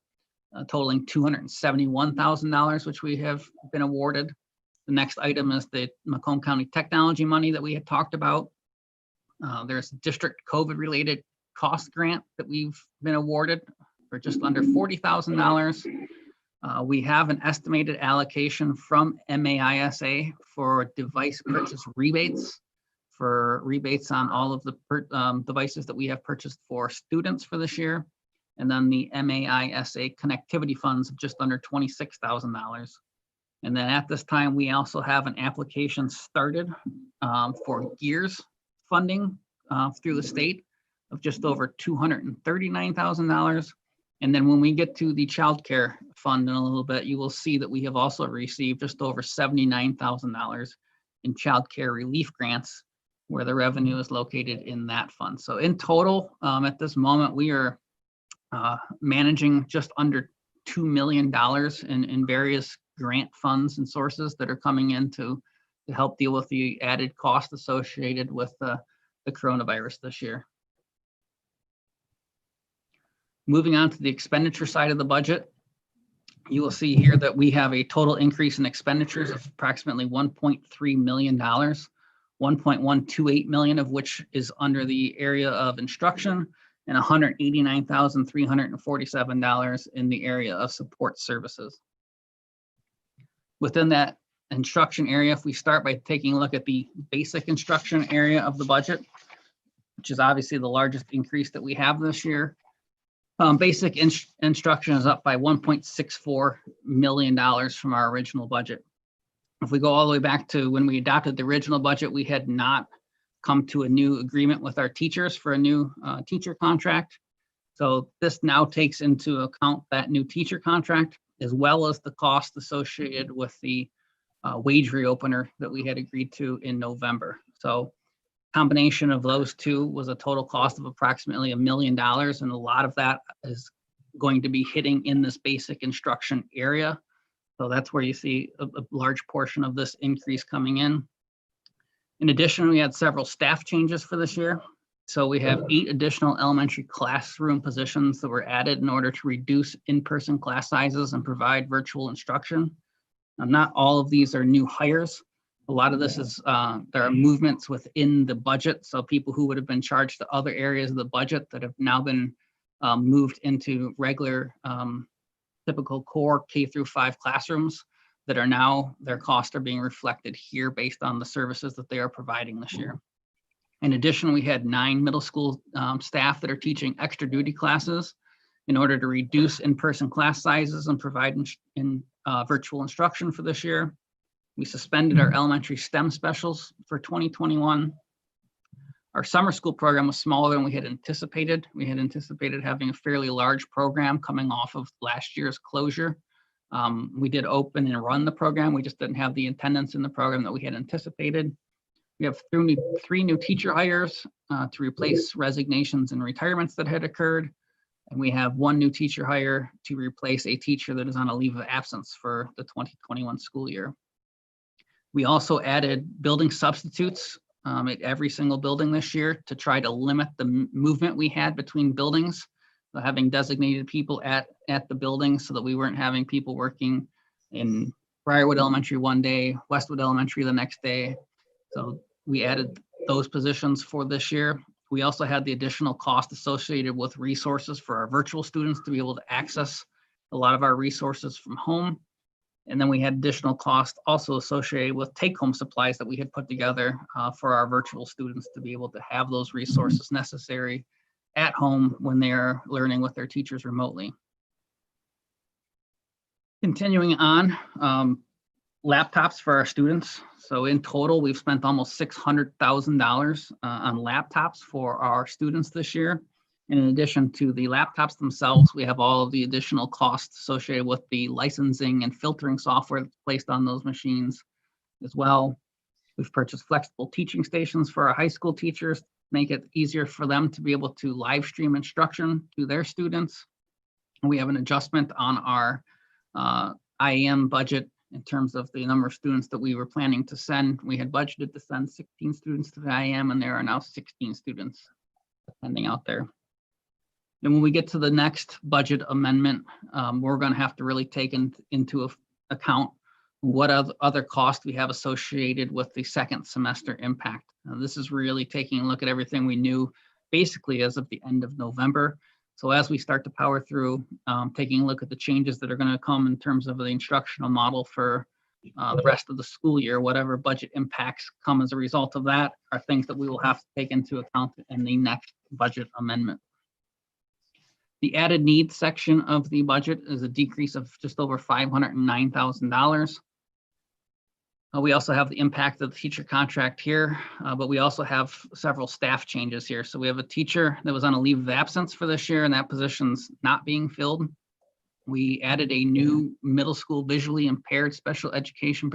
totaling $271,000, which we have been awarded. The next item is the Macomb County technology money that we had talked about. There's district COVID-related cost grant that we've been awarded for just under $40,000. We have an estimated allocation from MAISA for device purchase rebates, for rebates on all of the devices that we have purchased for students for this year. And then the MAISA connectivity funds of just under $26,000. And then at this time, we also have an application started for GEARS funding through the state of just over $239,000. And then when we get to the child care fund in a little bit, you will see that we have also received just over $79,000 in child care relief grants, where the revenue is located in that fund. So in total, at this moment, we are managing just under $2 million in various grant funds and sources that are coming in to help deal with the added cost associated with the coronavirus this year. Moving on to the expenditure side of the budget, you will see here that we have a total increase in expenditures of approximately $1.3 million, $1.128 million of which is under the area of instruction, and $189,347 in the area of support services. Within that instruction area, if we start by taking a look at the basic instruction area of the budget, which is obviously the largest increase that we have this year, basic instruction is up by $1.64 million from our original budget. If we go all the way back to when we adopted the original budget, we had not come to a new agreement with our teachers for a new teacher contract. So this now takes into account that new teacher contract, as well as the cost associated with the wage reopener that we had agreed to in November. So combination of those two was a total cost of approximately $1 million. And a lot of that is going to be hitting in this basic instruction area. So that's where you see a large portion of this increase coming in. In addition, we had several staff changes for this year. So we have 8 additional elementary classroom positions that were added in order to reduce in-person class sizes and provide virtual instruction. Now, not all of these are new hires. A lot of this is, there are movements within the budget. So people who would have been charged to other areas of the budget that have now been moved into regular typical core K-5 classrooms that are now, their costs are being reflected here based on the services that they are providing this year. In addition, we had 9 middle school staff that are teaching extra duty classes in order to reduce in-person class sizes and provide virtual instruction for this year. We suspended our elementary STEM specials for 2021. Our summer school program was smaller than we had anticipated. We had anticipated having a fairly large program coming off of last year's closure. We did open and run the program. We just didn't have the attendance in the program that we had anticipated. We have 3 new teacher hires to replace resignations and retirements that had occurred. And we have 1 new teacher hire to replace a teacher that is on a leave of absence for the 2021 school year. We also added building substitutes at every single building this year to try to limit the movement we had between buildings. So having designated people at the building so that we weren't having people working in Briarwood Elementary one day, Westwood Elementary the next day. So we added those positions for this year. We also had the additional cost associated with resources for our virtual students to be able to access a lot of our resources from home. And then we had additional cost also associated with take-home supplies that we had put together for our virtual students to be able to have those resources necessary at home when they are learning with their teachers remotely. Continuing on, laptops for our students. So in total, we've spent almost $600,000 on laptops for our students this year. And in addition to the laptops themselves, we have all of the additional costs associated with the licensing and filtering software that's placed on those machines as well. We've purchased flexible teaching stations for our high school teachers, make it easier for them to be able to live stream instruction to their students. And we have an adjustment on our IAM budget in terms of the number of students that we were planning to send. We had budgeted to send 16 students to the IAM, and there are now 16 students attending out there. And when we get to the next budget amendment, we're going to have to really take into account what other costs we have associated with the second semester impact. This is really taking a look at everything we knew basically as of the end of November. So as we start to power through, taking a look at the changes that are going to come in terms of the instructional model for the rest of the school year, whatever budget impacts come as a result of that are things that we will have to take into account in the next budget amendment. The added needs section of the budget is a decrease of just over $509,000. We also have the impact of the teacher contract here, but we also have several staff changes here. So we have a teacher that was on a leave of absence for this year, and that position's not being filled. We added a new middle school visually impaired special education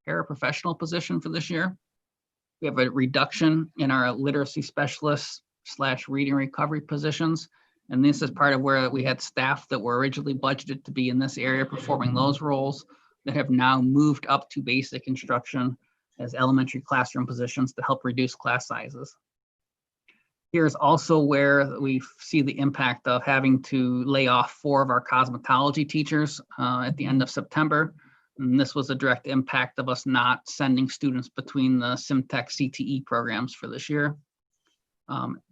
paraprofessional position for this year. We have a reduction in our literacy specialists / reading recovery positions. And this is part of where we had staff that were originally budgeted to be in this area performing those roles that have now moved up to basic instruction as elementary classroom positions to help reduce class sizes. Here's also where we see the impact of having to lay off 4 of our cosmetology teachers at the end of September. And this was a direct impact of us not sending students between the SimTech CTE programs for this year.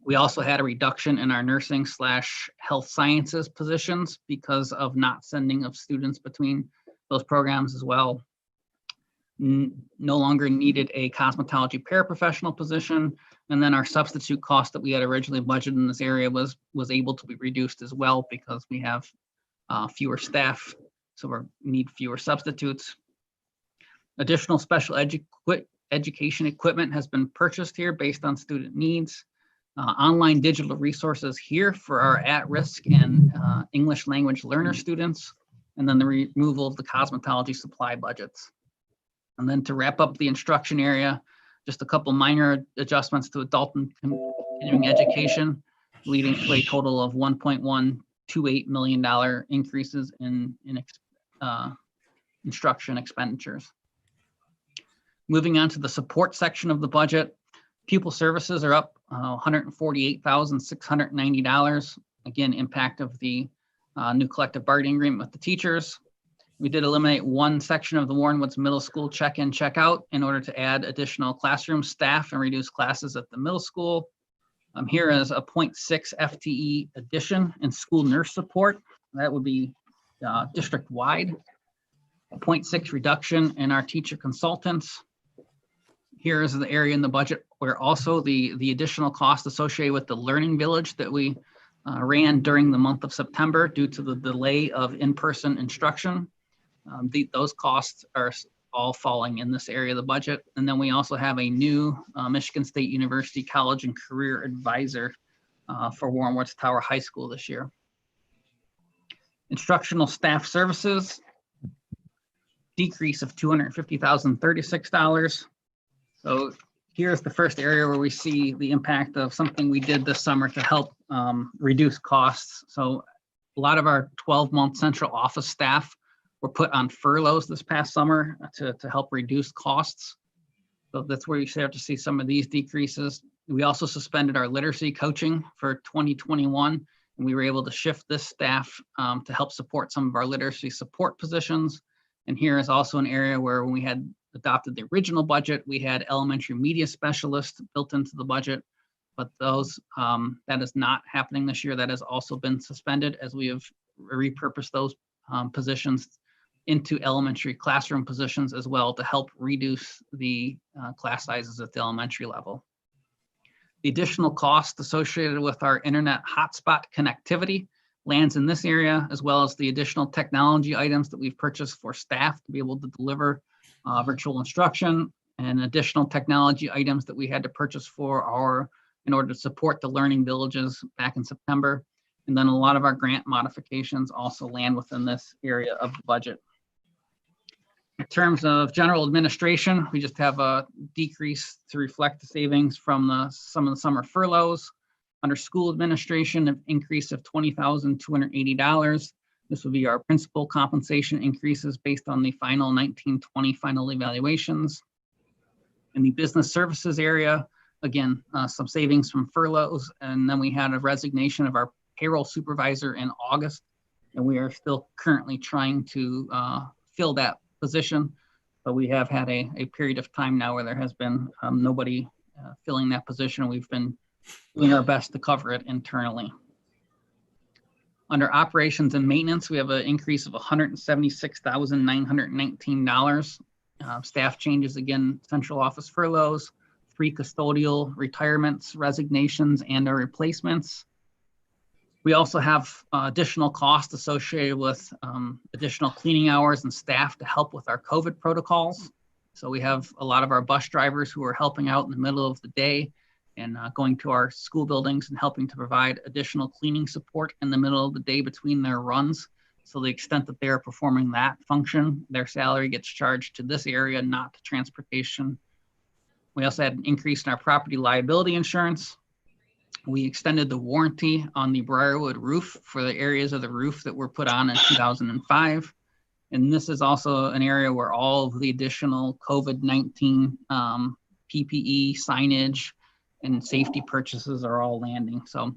We also had a reduction in our nursing / health sciences positions because of not sending of students between those programs as well. No longer needed a cosmetology paraprofessional position. And then our substitute cost that we had originally budgeted in this area was able to be reduced as well because we have fewer staff, so we need fewer substitutes. Additional special education equipment has been purchased here based on student needs. Online digital resources here for our at-risk and English language learner students, and then the removal of the cosmetology supply budgets. And then to wrap up the instruction area, just a couple minor adjustments to adult and continuing education, leading to a total of $1.128 million increases in instruction expenditures. Moving on to the support section of the budget, pupil services are up $148,690. Again, impact of the new collective bargaining agreement with the teachers. We did eliminate one section of the Warren Woods Middle School check-in, check-out in order to add additional classroom staff and reduce classes at the middle school. Here is a 0.6 FTE addition in school nurse support. That would be district-wide. A 0.6 reduction in our teacher consultants. Here is the area in the budget where also the additional cost associated with the learning village that we ran during the month of September due to the delay of in-person instruction. Those costs are all falling in this area of the budget. And then we also have a new Michigan State University College and Career Advisor for Warren Woods Tower High School this year. Instructional staff services, decrease of $250,036. So here's the first area where we see the impact of something we did this summer to help reduce costs. So a lot of our 12-month central office staff were put on furloughs this past summer to help reduce costs. So that's where you start to see some of these decreases. We also suspended our literacy coaching for 2021, and we were able to shift this staff to help support some of our literacy support positions. And here is also an area where when we had adopted the original budget, we had elementary media specialists built into the budget, but those that is not happening this year. That has also been suspended as we have repurposed those positions into elementary classroom positions as well to help reduce the class sizes at the elementary level. The additional cost associated with our internet hotspot connectivity lands in this area, as well as the additional technology items that we've purchased for staff to be able to deliver virtual instruction, and additional technology items that we had to purchase for our in order to support the learning villages back in September. And then a lot of our grant modifications also land within this area of the budget. In terms of general administration, we just have a decrease to reflect the savings from some of the summer furloughs. Under school administration, an increase of $20,280. This will be our principal compensation increases based on the final 19-20 final evaluations. In the business services area, again, some savings from furloughs, and then we had a resignation of our payroll supervisor in August, and we are still currently trying to fill that position, but we have had a period of time now where there has been nobody filling that position. We've been doing our best to cover it internally. Under operations and maintenance, we have an increase of $176,919. Staff changes, again, central office furloughs, 3 custodial retirements, resignations, and our replacements. We also have additional costs associated with additional cleaning hours and staff to help with our COVID protocols. So we have a lot of our bus drivers who are helping out in the middle of the day and going to our school buildings and helping to provide additional cleaning support in the middle of the day between their runs. So the extent that they're performing that function, their salary gets charged to this area, not to transportation. We also had an increase in our property liability insurance. We extended the warranty on the Briarwood roof for the areas of the roof that were put on in 2005. And this is also an area where all of the additional COVID-19 PPE signage and safety purchases are all landing. So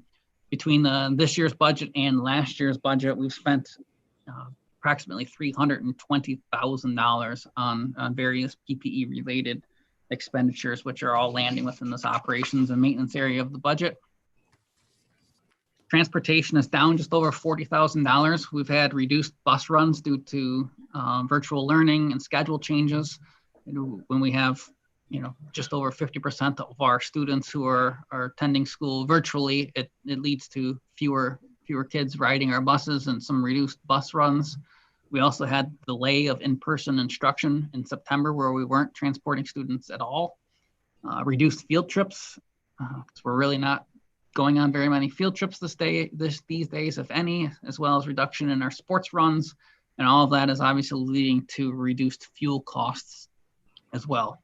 between this year's budget and last year's budget, we've spent approximately $320,000 on various PPE related expenditures, which are all landing within this operations and maintenance area of the budget. Transportation is down just over $40,000. We've had reduced bus runs due to virtual learning and schedule changes. When we have, just over 50% of our students who are attending school virtually, it leads to fewer kids riding our buses and some reduced bus runs. We also had delay of in-person instruction in September where we weren't transporting students at all. Reduced field trips, because we're really not going on very many field trips these days, if any, as well as reduction in our sports runs. And all of that is obviously leading to reduced fuel costs as well.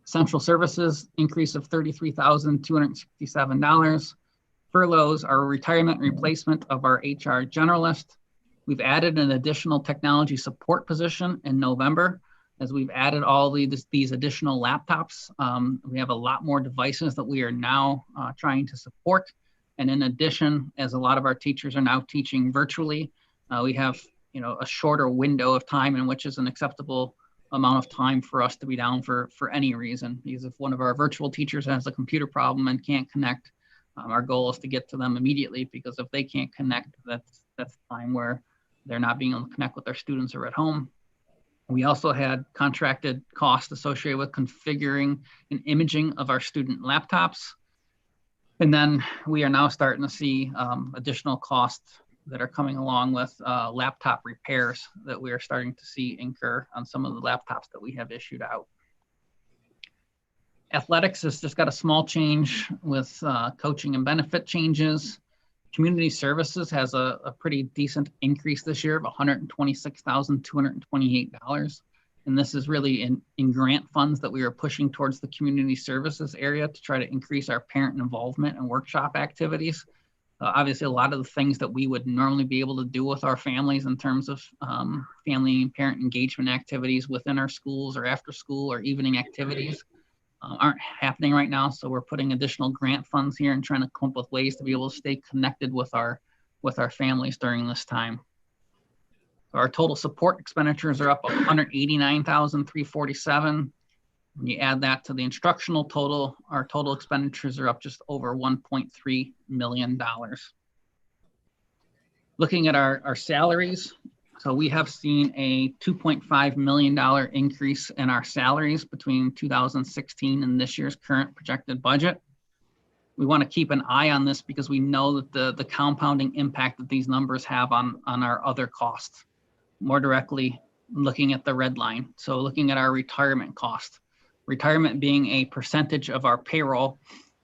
Central services, increase of $33,267. Furloughs are a retirement replacement of our HR generalist. We've added an additional technology support position in November. As we've added all these additional laptops, we have a lot more devices that we are now trying to support. And in addition, as a lot of our teachers are now teaching virtually, we have a shorter window of time in which is an acceptable amount of time for us to be down for any reason. Because if one of our virtual teachers has a computer problem and can't connect, our goal is to get to them immediately, because if they can't connect, that's time where they're not being able to connect with their students or at home. We also had contracted costs associated with configuring and imaging of our student laptops. And then we are now starting to see additional costs that are coming along with laptop repairs that we are starting to see incur on some of the laptops that we have issued out. Athletics has just got a small change with coaching and benefit changes. Community services has a pretty decent increase this year of $126,228. And this is really in grant funds that we are pushing towards the community services area to try to increase our parent involvement and workshop activities. Obviously, a lot of the things that we would normally be able to do with our families in terms of family and parent engagement activities within our schools or after school or evening activities aren't happening right now. So we're putting additional grant funds here and trying to come up with ways to be able to stay connected with our families during this time. So our total support expenditures are up $189,347. When you add that to the instructional total, our total expenditures are up just over $1.3 million. Looking at our salaries, so we have seen a $2.5 million increase in our salaries between 2016 and this year's current projected budget. We want to keep an eye on this because we know that the compounding impact that these numbers have on our other costs. More directly, looking at the red line. So looking at our retirement cost. Retirement being a percentage of our payroll,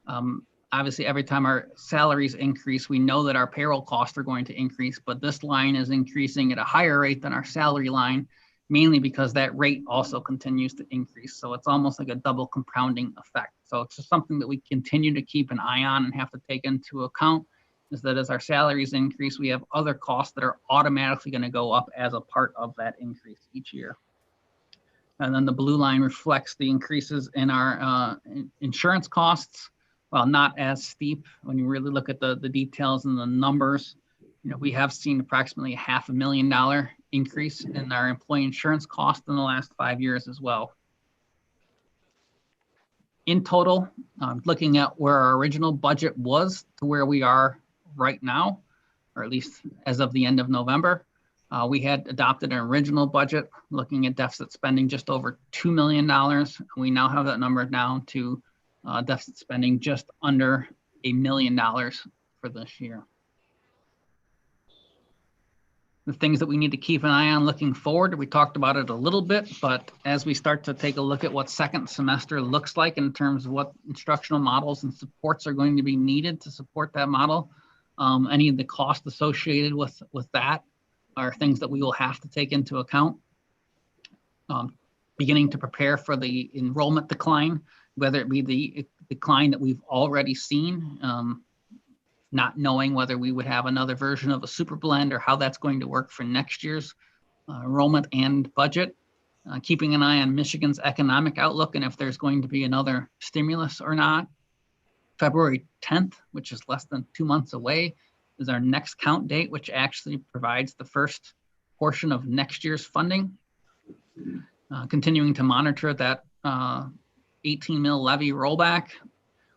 Obviously, every time our salaries increase, we know that our payroll costs are going to increase, but this line is increasing at a higher rate than our salary line, mainly because that rate also continues to increase. So it's almost like a double compounding effect. So it's just something that we continue to keep an eye on and have to take into account, is that as our salaries increase, we have other costs that are automatically going to go up as a part of that increase each year. And then the blue line reflects the increases in our insurance costs. While not as steep, when you really look at the details and the numbers, we have seen approximately $500,000 increase in our employee insurance cost in the last 5 years as well. In total, looking at where our original budget was to where we are right now, or at least as of the end of November, we had adopted an original budget looking at deficit spending just over $2 million. We now have that number down to deficit spending just under $1 million for this year. The things that we need to keep an eye on looking forward, we talked about it a little bit, but as we start to take a look at what second semester looks like in terms of what instructional models and supports are going to be needed to support that model, any of the costs associated with that are things that we will have to take into account. Beginning to prepare for the enrollment decline, whether it be the decline that we've already seen, not knowing whether we would have another version of a super blend or how that's going to work for next year's enrollment and budget. Keeping an eye on Michigan's economic outlook and if there's going to be another stimulus or not. February 10th, which is less than 2 months away, is our next count date, which actually provides the first portion of next year's funding. Continuing to monitor that 18 mil levy rollback.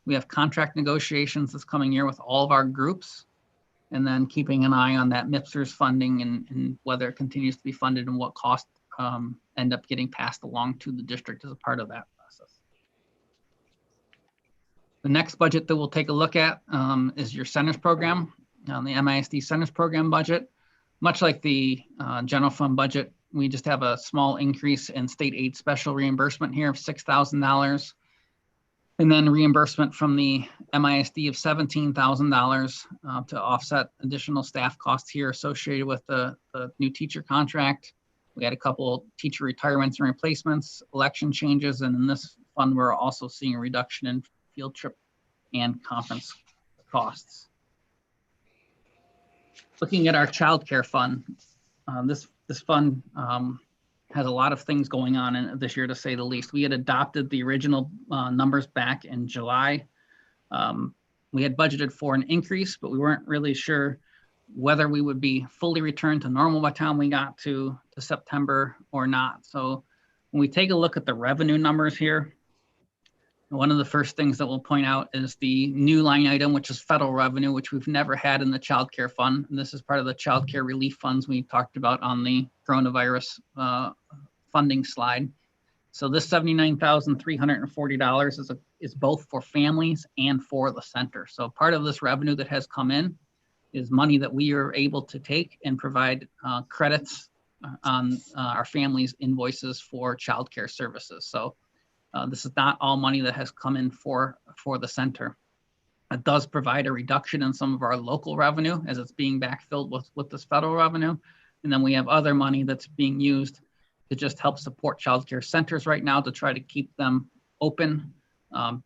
We have contract negotiations this coming year with all of our groups, and then keeping an eye on that MIPSR's funding and whether it continues to be funded and what costs end up getting passed along to the district as a part of that process. The next budget that we'll take a look at is your centers program, the MISD centers program budget. Much like the general fund budget, we just have a small increase in state aid special reimbursement here of $6,000. And then reimbursement from the MISD of $17,000 to offset additional staff costs here associated with the new teacher contract. We had a couple teacher retirements and replacements, election changes, and in this fund, we're also seeing a reduction in field trip and conference costs. Looking at our child care fund, this fund has a lot of things going on in this year, to say the least. We had adopted the original numbers back in July. We had budgeted for an increase, but we weren't really sure whether we would be fully returned to normal by the time we got to September or not. So when we take a look at the revenue numbers here, one of the first things that we'll point out is the new line item, which is federal revenue, which we've never had in the child care fund. And this is part of the child care relief funds we talked about on the coronavirus funding slide. So this $79,340 is both for families and for the center. So part of this revenue that has come in is money that we are able to take and provide credits on our families' invoices for child care services. So this is not all money that has come in for the center. It does provide a reduction in some of our local revenue as it's being backfilled with this federal revenue. And then we have other money that's being used to just help support childcare centers right now to try to keep them open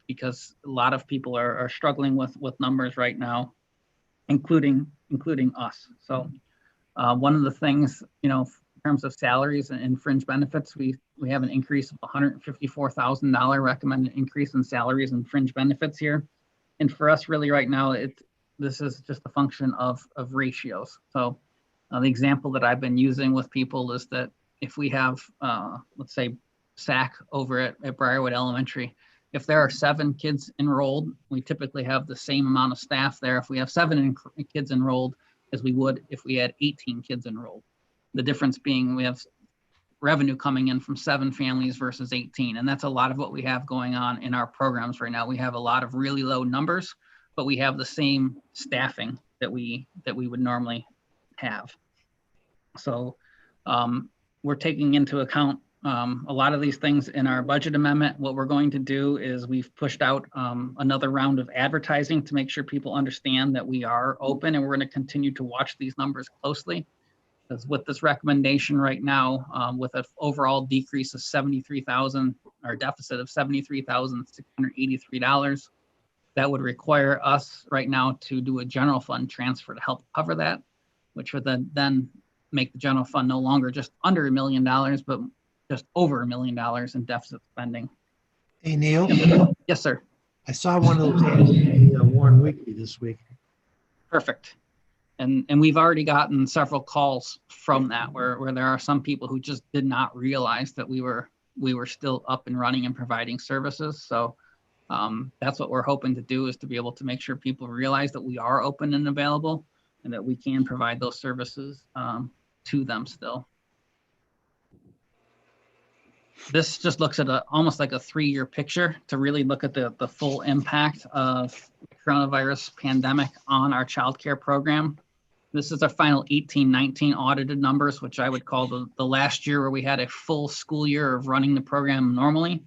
because a lot of people are struggling with numbers right now, including us. So one of the things, in terms of salaries and fringe benefits, we have an increase of $154,000 recommended increase in salaries and fringe benefits here. And for us really right now, this is just a function of ratios. So the example that I've been using with people is that if we have, let's say, SAC over at Briarwood Elementary, if there are 7 kids enrolled, we typically have the same amount of staff there if we have 7 kids enrolled as we would if we had 18 kids enrolled. The difference being we have revenue coming in from 7 families versus 18. And that's a lot of what we have going on in our programs right now. We have a lot of really low numbers, but we have the same staffing that we would normally have. So we're taking into account a lot of these things in our budget amendment. What we're going to do is we've pushed out another round of advertising to make sure people understand that we are open, and we're going to continue to watch these numbers closely. Because with this recommendation right now, with an overall decrease of 73,000 or deficit of $73,683, that would require us right now to do a general fund transfer to help cover that, which would then make the general fund no longer just under $1 million, but just over $1 million in deficit spending. Hey, Neil, Yes, sir. I saw one of those ads in the Warren Weekly this week. Perfect. And we've already gotten several calls from that where there are some people who just did not realize that we were still up and running and providing services. So that's what we're hoping to do, is to be able to make sure people realize that we are open and available and that we can provide those services to them still. This just looks at almost like a 3-year picture to really look at the full impact of the coronavirus pandemic on our childcare program. This is our final 18-19 audited numbers, which I would call the last year where we had a full school year of running the program normally.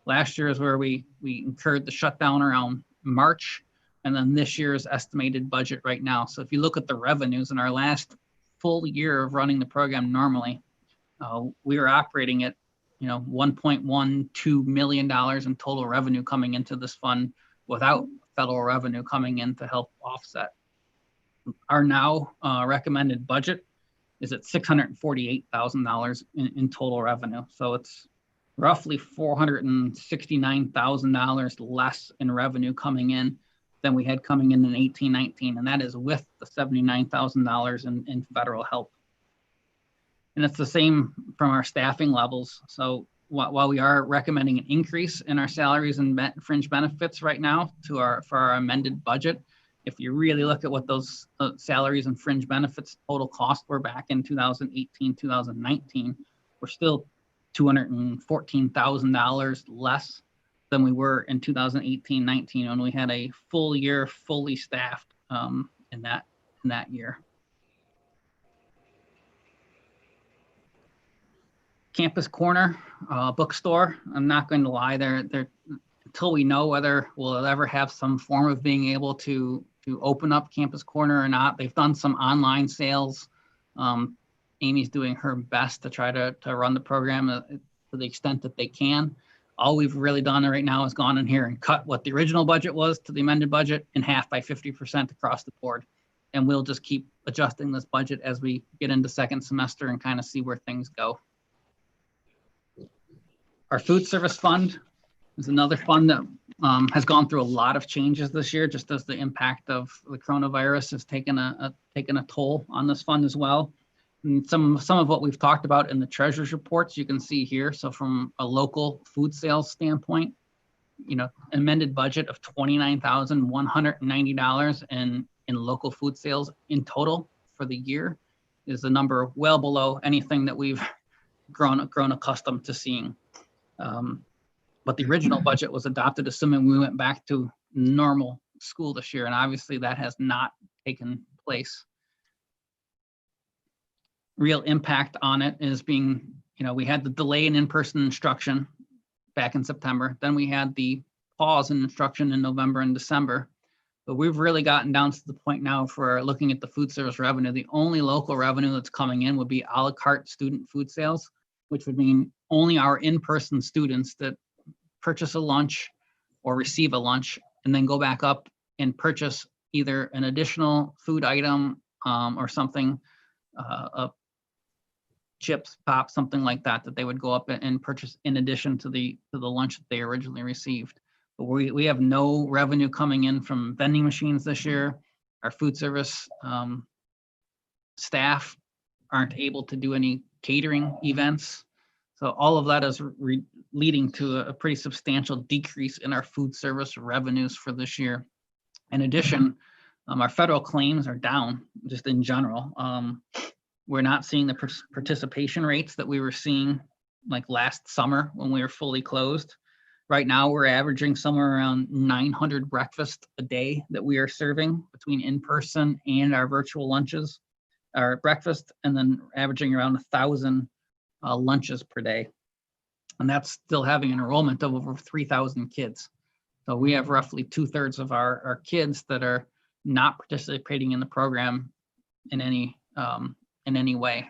Last year is where we incurred the shutdown around March, and then this year's estimated budget right now. So if you look at the revenues in our last full year of running the program normally, we were operating at $1.12 million in total revenue coming into this fund without federal revenue coming in to help offset. Our now recommended budget is at $648,000 in total revenue. So it's roughly $469,000 less in revenue coming in than we had coming in 18-19, and that is with the $79,000 in federal help. And it's the same from our staffing levels. So while we are recommending an increase in our salaries and fringe benefits right now for our amended budget, if you really look at what those salaries and fringe benefits total cost were back in 2018, 2019, we're still $214,000 less than we were in 2018-19 when we had a full year fully staffed in that year. Campus Corner bookstore, I'm not going to lie, they're until we know whether we'll ever have some form of being able to open up Campus Corner or not. They've done some online sales. Amy's doing her best to try to run the program to the extent that they can. All we've really done right now is gone in here and cut what the original budget was to the amended budget in half by 50% across the board. And we'll just keep adjusting this budget as we get into second semester and kind of see where things go. Our food service fund is another fund that has gone through a lot of changes this year, just as the impact of the coronavirus has taken a toll on this fund as well. And some of what we've talked about in the treasurer's reports, you can see here. So from a local food sales standpoint, amended budget of $29,190 in local food sales in total for the year is a number well below anything that we've grown accustomed to seeing. But the original budget was adopted assuming we went back to normal school this year, and obviously that has not taken place. Real impact on it is being, we had the delay in in-person instruction back in September. Then we had the pause in instruction in November and December. But we've really gotten down to the point now for looking at the food service revenue. The only local revenue that's coming in would be a la carte student food sales, which would mean only our in-person students that purchase a lunch or receive a lunch and then go back up and purchase either an additional food item or something, chips, pop, something like that they would go up and purchase in addition to the lunch that they originally received. But we have no revenue coming in from vending machines this year. Our food service staff aren't able to do any catering events. So all of that is leading to a pretty substantial decrease in our food service revenues for this year. In addition, our federal claims are down just in general. We're not seeing the participation rates that we were seeing like last summer when we were fully closed. Right now, we're averaging somewhere around 900 breakfasts a day that we are serving between in-person and our virtual lunches, our breakfast, and then averaging around 1,000 lunches per day. And that's still having an enrollment of over 3,000 kids. So we have roughly 2/3 of our kids that are not participating in the program in any way.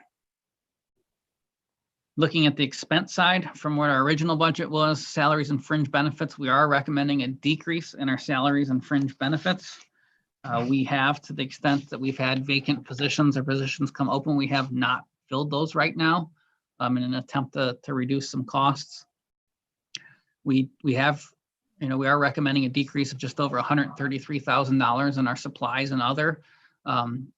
Looking at the expense side from what our original budget was, salaries and fringe benefits, we are recommending a decrease in our salaries and fringe benefits. We have, to the extent that we've had vacant positions or positions come open, we have not filled those right now in an attempt to reduce some costs. We have, we are recommending a decrease of just over $133,000 in our supplies and other. And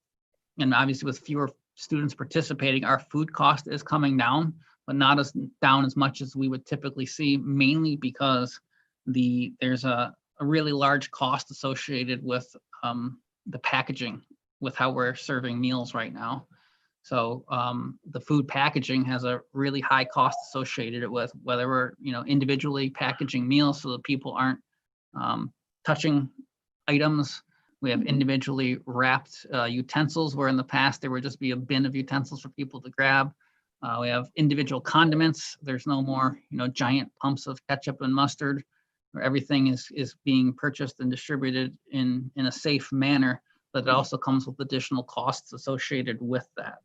obviously with fewer students participating, our food cost is coming down, but not as down as much as we would typically see, mainly because there's a really large cost associated with the packaging with how we're serving meals right now. So the food packaging has a really high cost associated with whether we're individually packaging meals so that people aren't touching items. We have individually wrapped utensils where in the past there would just be a bin of utensils for people to grab. We have individual condiments. There's no more giant pumps of ketchup and mustard, where everything is being purchased and distributed in a safe manner, but it also comes with additional costs associated with that.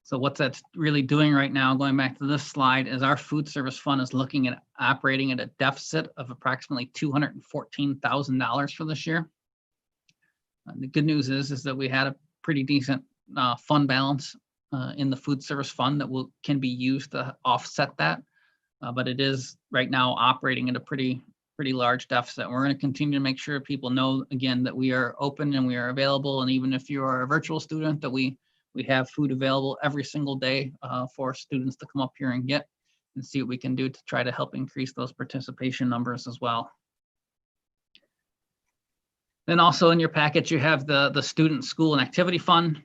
So what that's really doing right now, going back to this slide, is our food service fund is looking at operating at a deficit of approximately $214,000 for this year. The good news is that we had a pretty decent fund balance in the food service fund that can be used to offset that. But it is right now operating at a pretty large deficit. We're going to continue to make sure people know, again, that we are open and we are available. And even if you are a virtual student, that we have food available every single day for students to come up here and get, and see what we can do to try to help increase those participation numbers as well. Then also in your package, you have the student school and activity fund.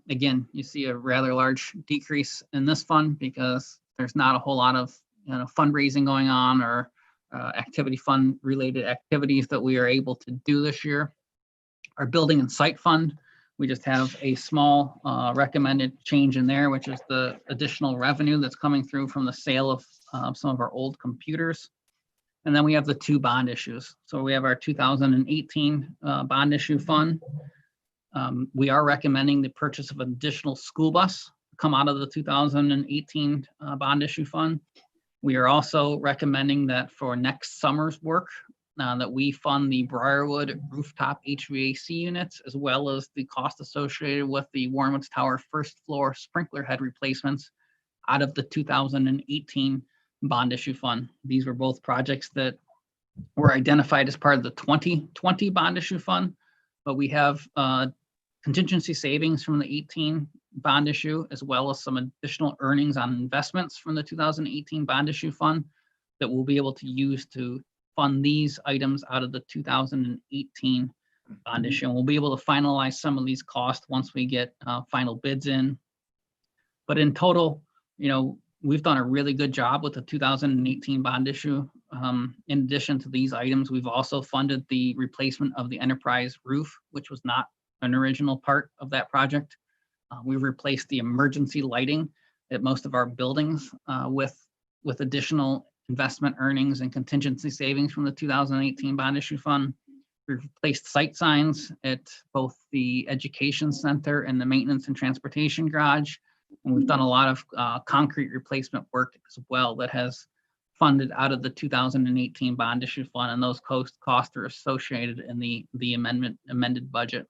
Again, you see a rather large decrease in this fund because there's not a whole lot of fundraising going on or activity fund related activities that we are able to do this year. Our building and site fund, we just have a small recommended change in there, which is the additional revenue that's coming through from the sale of some of our old computers. And then we have the 2 bond issues. So we have our 2018 bond issue fund. We are recommending the purchase of an additional school bus come out of the 2018 bond issue fund. We are also recommending that for next summer's work, that we fund the Briarwood rooftop HVAC units, as well as the cost associated with the Warrenwoods Tower first floor sprinkler head replacements out of the 2018 bond issue fund. These were both projects that were identified as part of the 2020 bond issue fund, but we have contingency savings from the 18 bond issue, as well as some additional earnings on investments from the 2018 bond issue fund that we'll be able to use to fund these items out of the 2018 bond issue. And we'll be able to finalize some of these costs once we get final bids in. But in total, we've done a really good job with the 2018 bond issue. In addition to these items, we've also funded the replacement of the enterprise roof, which was not an original part of that project. We replaced the emergency lighting at most of our buildings with additional investment earnings and contingency savings from the 2018 bond issue fund. We replaced site signs at both the education center and the maintenance and transportation garage. And we've done a lot of concrete replacement work as well that has funded out of the 2018 bond issue fund, and those costs are associated in the amended budget.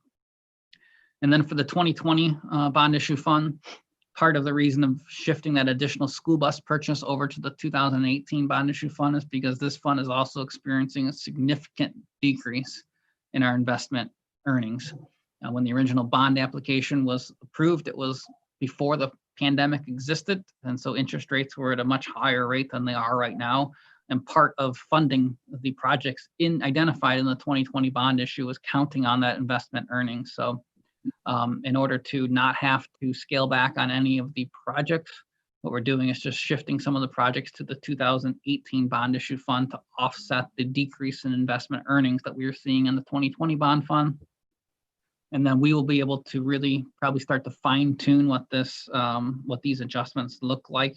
And then for the 2020 bond issue fund, part of the reason of shifting that additional school bus purchase over to the 2018 bond issue fund is because this fund is also experiencing a significant decrease in our investment earnings. When the original bond application was approved, it was before the pandemic existed, and so interest rates were at a much higher rate than they are right now. And part of funding the projects identified in the 2020 bond issue was counting on that investment earnings. So in order to not have to scale back on any of the projects, what we're doing is just shifting some of the projects to the 2018 bond issue fund to offset the decrease in investment earnings that we are seeing in the 2020 bond fund. And then we will be able to really probably start to fine tune what these adjustments look like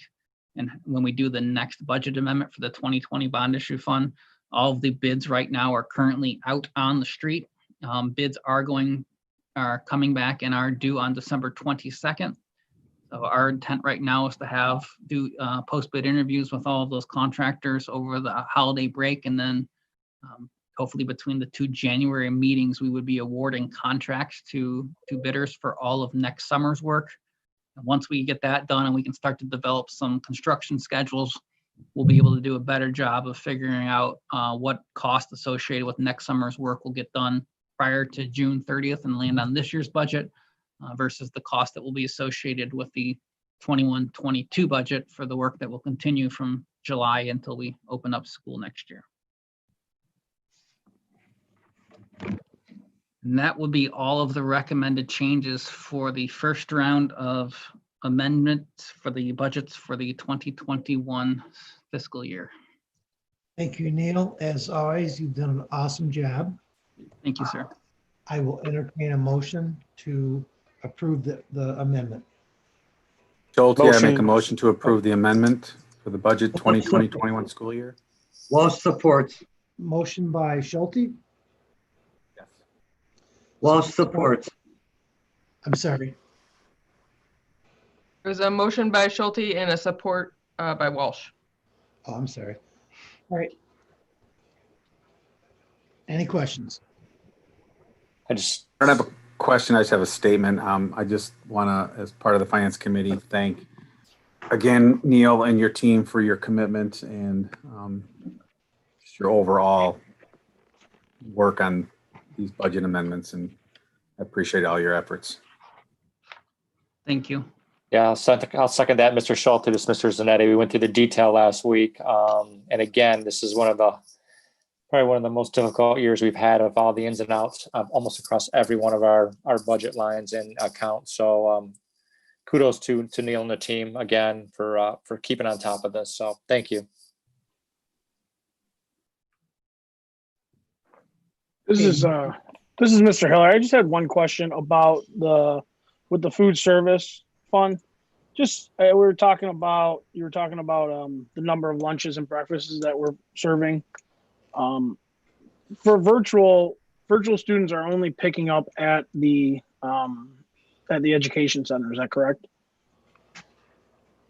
And when we do the next budget amendment for the 2020 bond issue fund, all of the bids right now are currently out on the street. Bids are coming back and are due on December 22nd. So our intent right now is to do post-bid interviews with all of those contractors over the holiday break, and then hopefully between the 2 January meetings, we would be awarding contracts to bidders for all of next summer's work. And once we get that done and we can start to develop some construction schedules, we'll be able to do a better job of figuring out what cost associated with next summer's work will get done prior to June 30th and land on this year's budget versus the cost that will be associated with the 21-22 budget for the work that will continue from July until we open up school next year. And that would be all of the recommended changes for the first round of amendments for the budgets for the 2021 fiscal year. Thank you, Neil. As always, you've done an awesome job. Thank you, sir. I will entertain a motion to approve the amendment. Schulte, I make a Motion. motion to approve the amendment for the budget 2020-21 school year. Walsh supports. Motion by Schulte. Yes. Walsh supports. I'm sorry. There's a motion by Schulte and a support by Walsh. Oh, I'm sorry. All right. Any questions? I just, I don't have a question. I just have a statement. I just want to, as part of the finance committee, thank again, Neil and your team for your commitment and just your overall work on these budget amendments. And I appreciate all your efforts. Thank you. yeah, I'll second that, Mr. Schulte, this Mr. Zanetti. We went through the detail last week. And again, this is probably one of the most difficult years we've had of all the ins and outs almost across every one of our budget lines and accounts. So kudos to Neil and the team again for keeping on top of this. So thank you. This is Mr. Hiller. I just had one question about with the food service fund. Just you were talking about the number of lunches and breakfasts that we're serving. For virtual students are only picking up at the education center. Is that correct?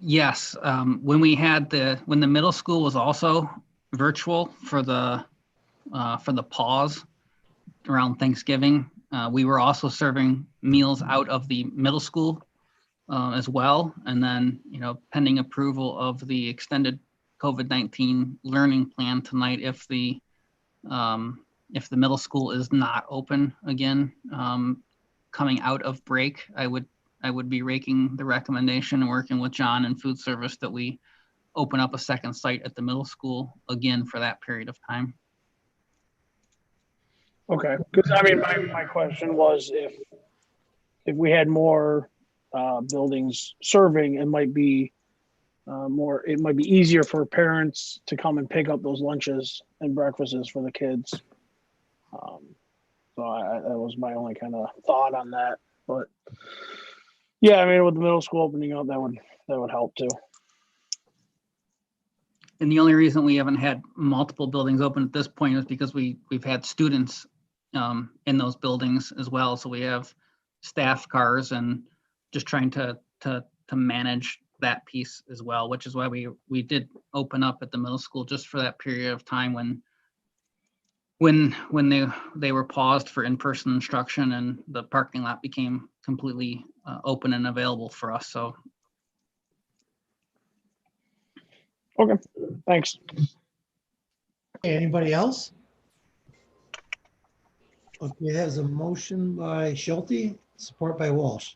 Yes. When the middle school was also virtual for the pause around Thanksgiving, we were also serving meals out of the middle school as well. And then, pending approval of the extended COVID-19 learning plan tonight, if the middle school is not open again, coming out of break, I would be making the recommendation and working with John and food service that we open up a second site at the middle school again for that period of time. Okay, because my question was if we had more buildings serving, it might be easier for parents to come and pick up those lunches and breakfasts for the kids. So that was my only kind of thought on that. But yeah, with the middle school opening up, that would help too. And the only reason we haven't had multiple buildings open at this point is because we've had students in those buildings as well. So we have staff cars and just trying to manage that piece as well, which is why we did open up at the middle school just for that period of time when they were paused for in-person instruction and the parking lot became completely open and available for us. So. Okay, thanks. Anybody else? Okay, there's a motion by Schulte, support by Walsh.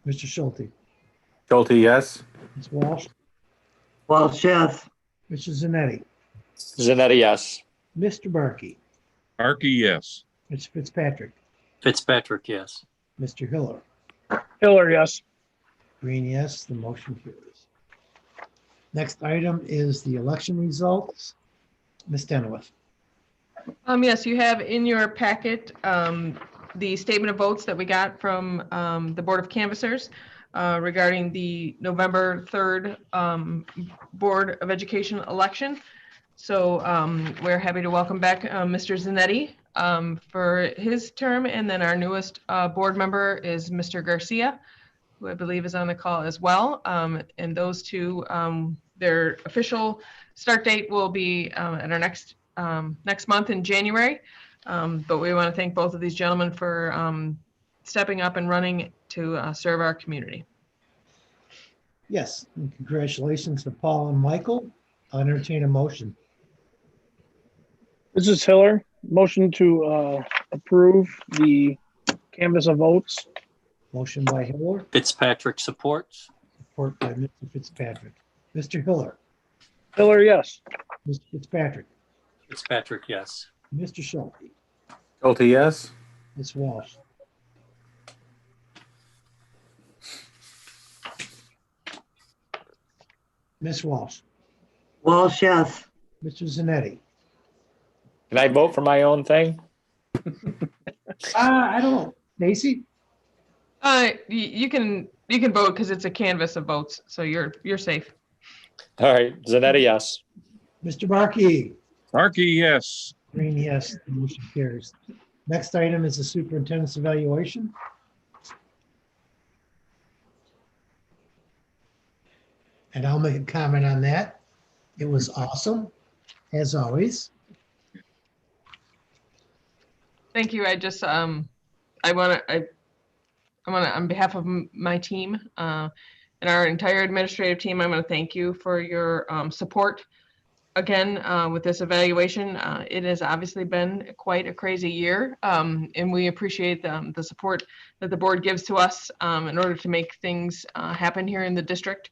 Mr. Schulte. Schulte, yes. Ms. Walsh. Walsh, yes. Mr. Zanetti. Zanetti, yes. Mr. Barkey. Barkey, yes. Mr. Fitzpatrick. Fitzpatrick, yes. Mr. Hiller. Hiller, yes. Green, yes. The motion carries. Next item is the election results. Ms. Denowith. Yes, you have in your packet the statement of votes that we got from the Board of Canvassers regarding the November 3rd Board of Education election. So we're happy to welcome back Mr. Zanetti for his term. And then our newest board member is Mr. Garcia, who I believe is on the call as well. And those two, their official start date will be at our next month in January. But we want to thank both of these gentlemen for stepping up and running to serve our community. Yes, and congratulations to Paul and Michael. I'll entertain a motion. This is Hiller. Motion to approve the canvas of votes. Motion by Hiller, Fitzpatrick supports. support by Mr. Fitzpatrick. Mr. Hiller, Hiller, yes. Mr. Fitzpatrick, Fitzpatrick, yes. Mr. Schulte, Schulte, yes. Ms. Walsh. Ms. Walsh, Walsh, yes. Mr. Zanetti. Can I vote for my own thing? I don't know. Stacy? You can vote because it's a canvas of votes, so you're safe. All right, Zanetti, yes. Mr. Barkey? Markey, yes. Green, yes. The motion carries. Next item is the superintendent's evaluation. And I'll make a comment on that. It was awesome, as always. Thank you. I just I want to on behalf of my team and our entire administrative team, I want to thank you for your support again with this evaluation. It has obviously been quite a crazy year, and we appreciate the support that the board gives to us in order to make things happen here in the district.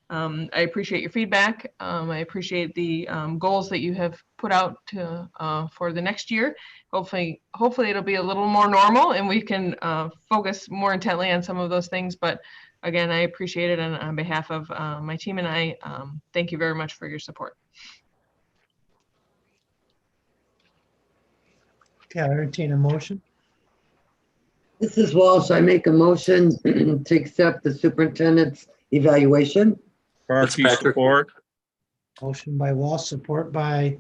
I appreciate your feedback. I appreciate the goals that you have put out to, for the next year. Hopefully it'll be a little more normal and we can focus more intently on some of those things. But again, I appreciate it. And on behalf of my team and I, thank you very much for your support. Okay, I'll entertain a motion. This is Walsh. I make a motion to accept the superintendent's evaluation. Markey, Fitzpatrick. support. Motion by Walsh, support by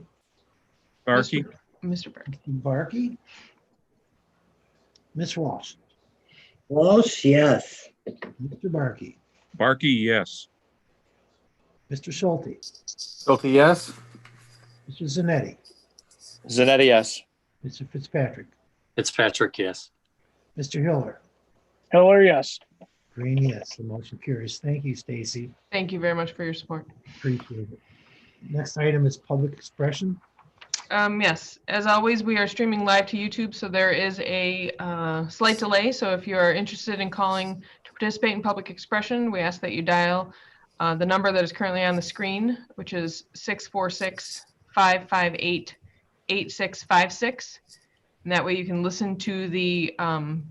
Markey, Mr. Burke. Barkey. Ms. Walsh, Walsh, yes. Mr. Barkey, Markey, yes. Mr. Schulte, Schulte, yes. Mr. Zanetti, Zanetti, yes. Mr. Fitzpatrick, Fitzpatrick, yes. Mr. Hiller. Hiller, yes. Green, yes. The motion carries. Thank you, Stacy. Thank you very much for your support. Appreciate it. Next item is public expression. Yes, as always, we are streaming live to YouTube, so there is a slight delay. So if you are interested in calling to participate in public expression, we ask that you dial the number that is currently on the screen, which is 646-558-8656. And that way you can listen to the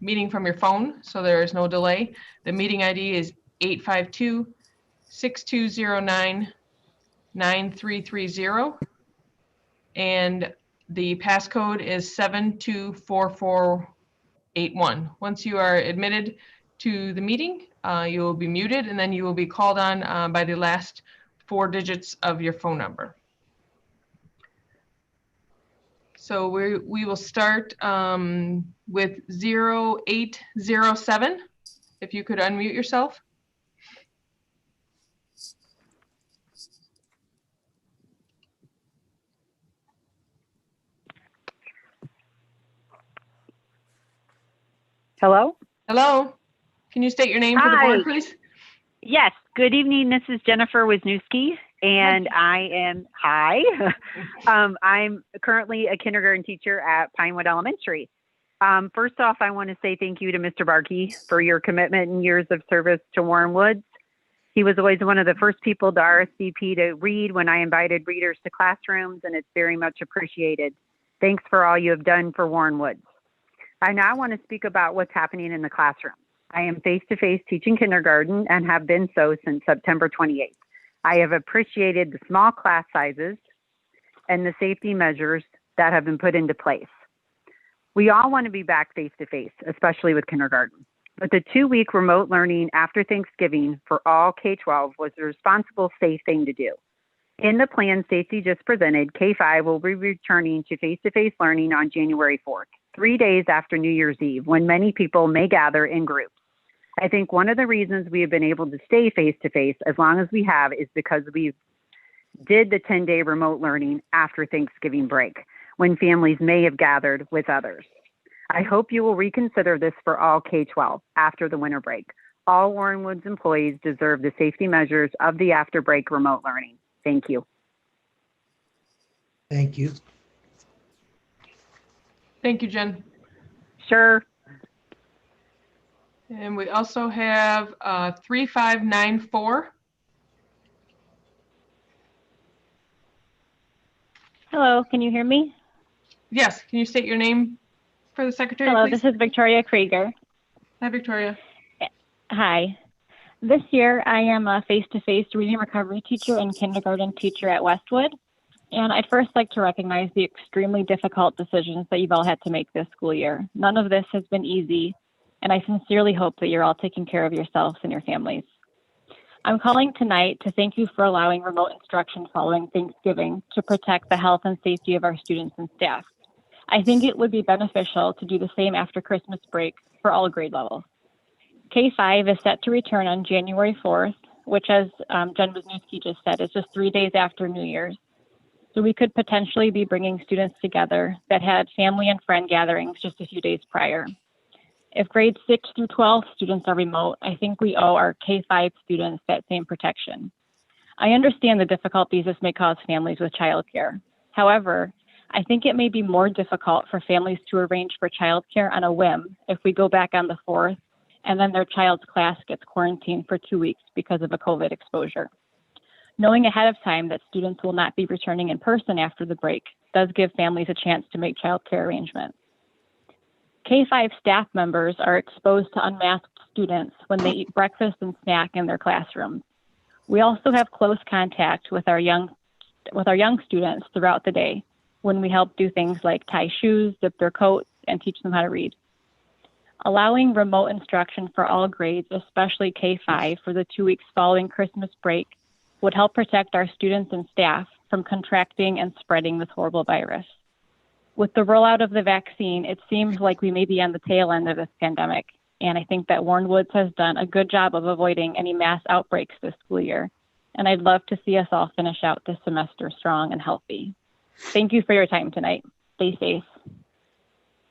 meeting from your phone, so there is no delay. The meeting ID is 852-6209-9330. And the passcode is 724481. Once you are admitted to the meeting, you will be muted and then you will be called on by the last 4 digits of your phone number. So we will start with 0807. If you could unmute yourself. Hello? Hello. Can you state your name for the board, Hi. please? Yes. Good evening. This is Jennifer Wisniewski, and I'm currently a kindergarten teacher at Pinewood Elementary. First off, I want to say thank you to Mr. Barkey for your commitment and years of service to Warren Woods. He was always one of the first people to RSVP to read when I invited readers to classrooms, and it's very much appreciated. Thanks for all you have done for Warren Woods. I now want to speak about what's happening in the classroom. I am face-to-face teaching kindergarten and have been so since September 28th. I have appreciated the small class sizes and the safety measures that have been put into place. We all want to be back face to face, especially with kindergarten. But the 2-week remote learning after Thanksgiving for all K-12 was the responsible, safe thing to do. In the plan Stacy just presented, K-5 will be returning to face-to-face learning on January 4th, 3 days after New Year's Eve, when many people may gather in groups. I think one of the reasons we have been able to stay face-to-face as long as we have is because we did the 10-day remote learning after Thanksgiving break, when families may have gathered with others. I hope you will reconsider this for all K-12 after the winter break. All Warren Woods employees deserve the safety measures of the after break remote learning. Thank you. Thank you. Thank you, Jen. Sure. And we also have 3594. Hello, can you hear me? Yes, can you state your name for the secretary, Hello, please? this is Victoria Krieger. Hi, Victoria. Hi. This year, I am a face-to-face reading recovery teacher and kindergarten teacher at Westwood. And I'd first like to recognize the extremely difficult decisions that you've all had to make this school year. None of this has been easy, and I sincerely hope that you're all taking care of yourselves and your families. I'm calling tonight to thank you for allowing remote instruction following Thanksgiving to protect the health and safety of our students and staff. I think it would be beneficial to do the same after Christmas break for all grade levels. K-5 is set to return on January 4th, which, as Jen Wisniewski just said, is just 3 days after New Year's. So we could potentially be bringing students together that had family and friend gatherings just a few days prior. If grades 6 through 12 students are remote, I think we owe our K-5 students that same protection. I understand the difficulties this may cause families with childcare. However, I think it may be more difficult for families to arrange for childcare on a whim if we go back on the 4th and then their child's class gets quarantined for 2 weeks because of a COVID exposure. Knowing ahead of time that students will not be returning in person after the break does give families a chance to make childcare arrangements. K-5 staff members are exposed to unmasked students when they eat breakfast and snack in their classrooms. We also have close contact with our young students throughout the day when we help do things like tie shoes, zip their coats, and teach them how to read. Allowing remote instruction for all grades, especially K-5, for the 2 weeks following Christmas break would help protect our students and staff from contracting and spreading this horrible virus. With the rollout of the vaccine, it seems like we may be on the tail end of this pandemic, and I think that Warren Woods has done a good job of avoiding any mass outbreaks this school year, and I'd love to see us all finish out this semester strong and healthy. Thank you for your time tonight. Stay safe.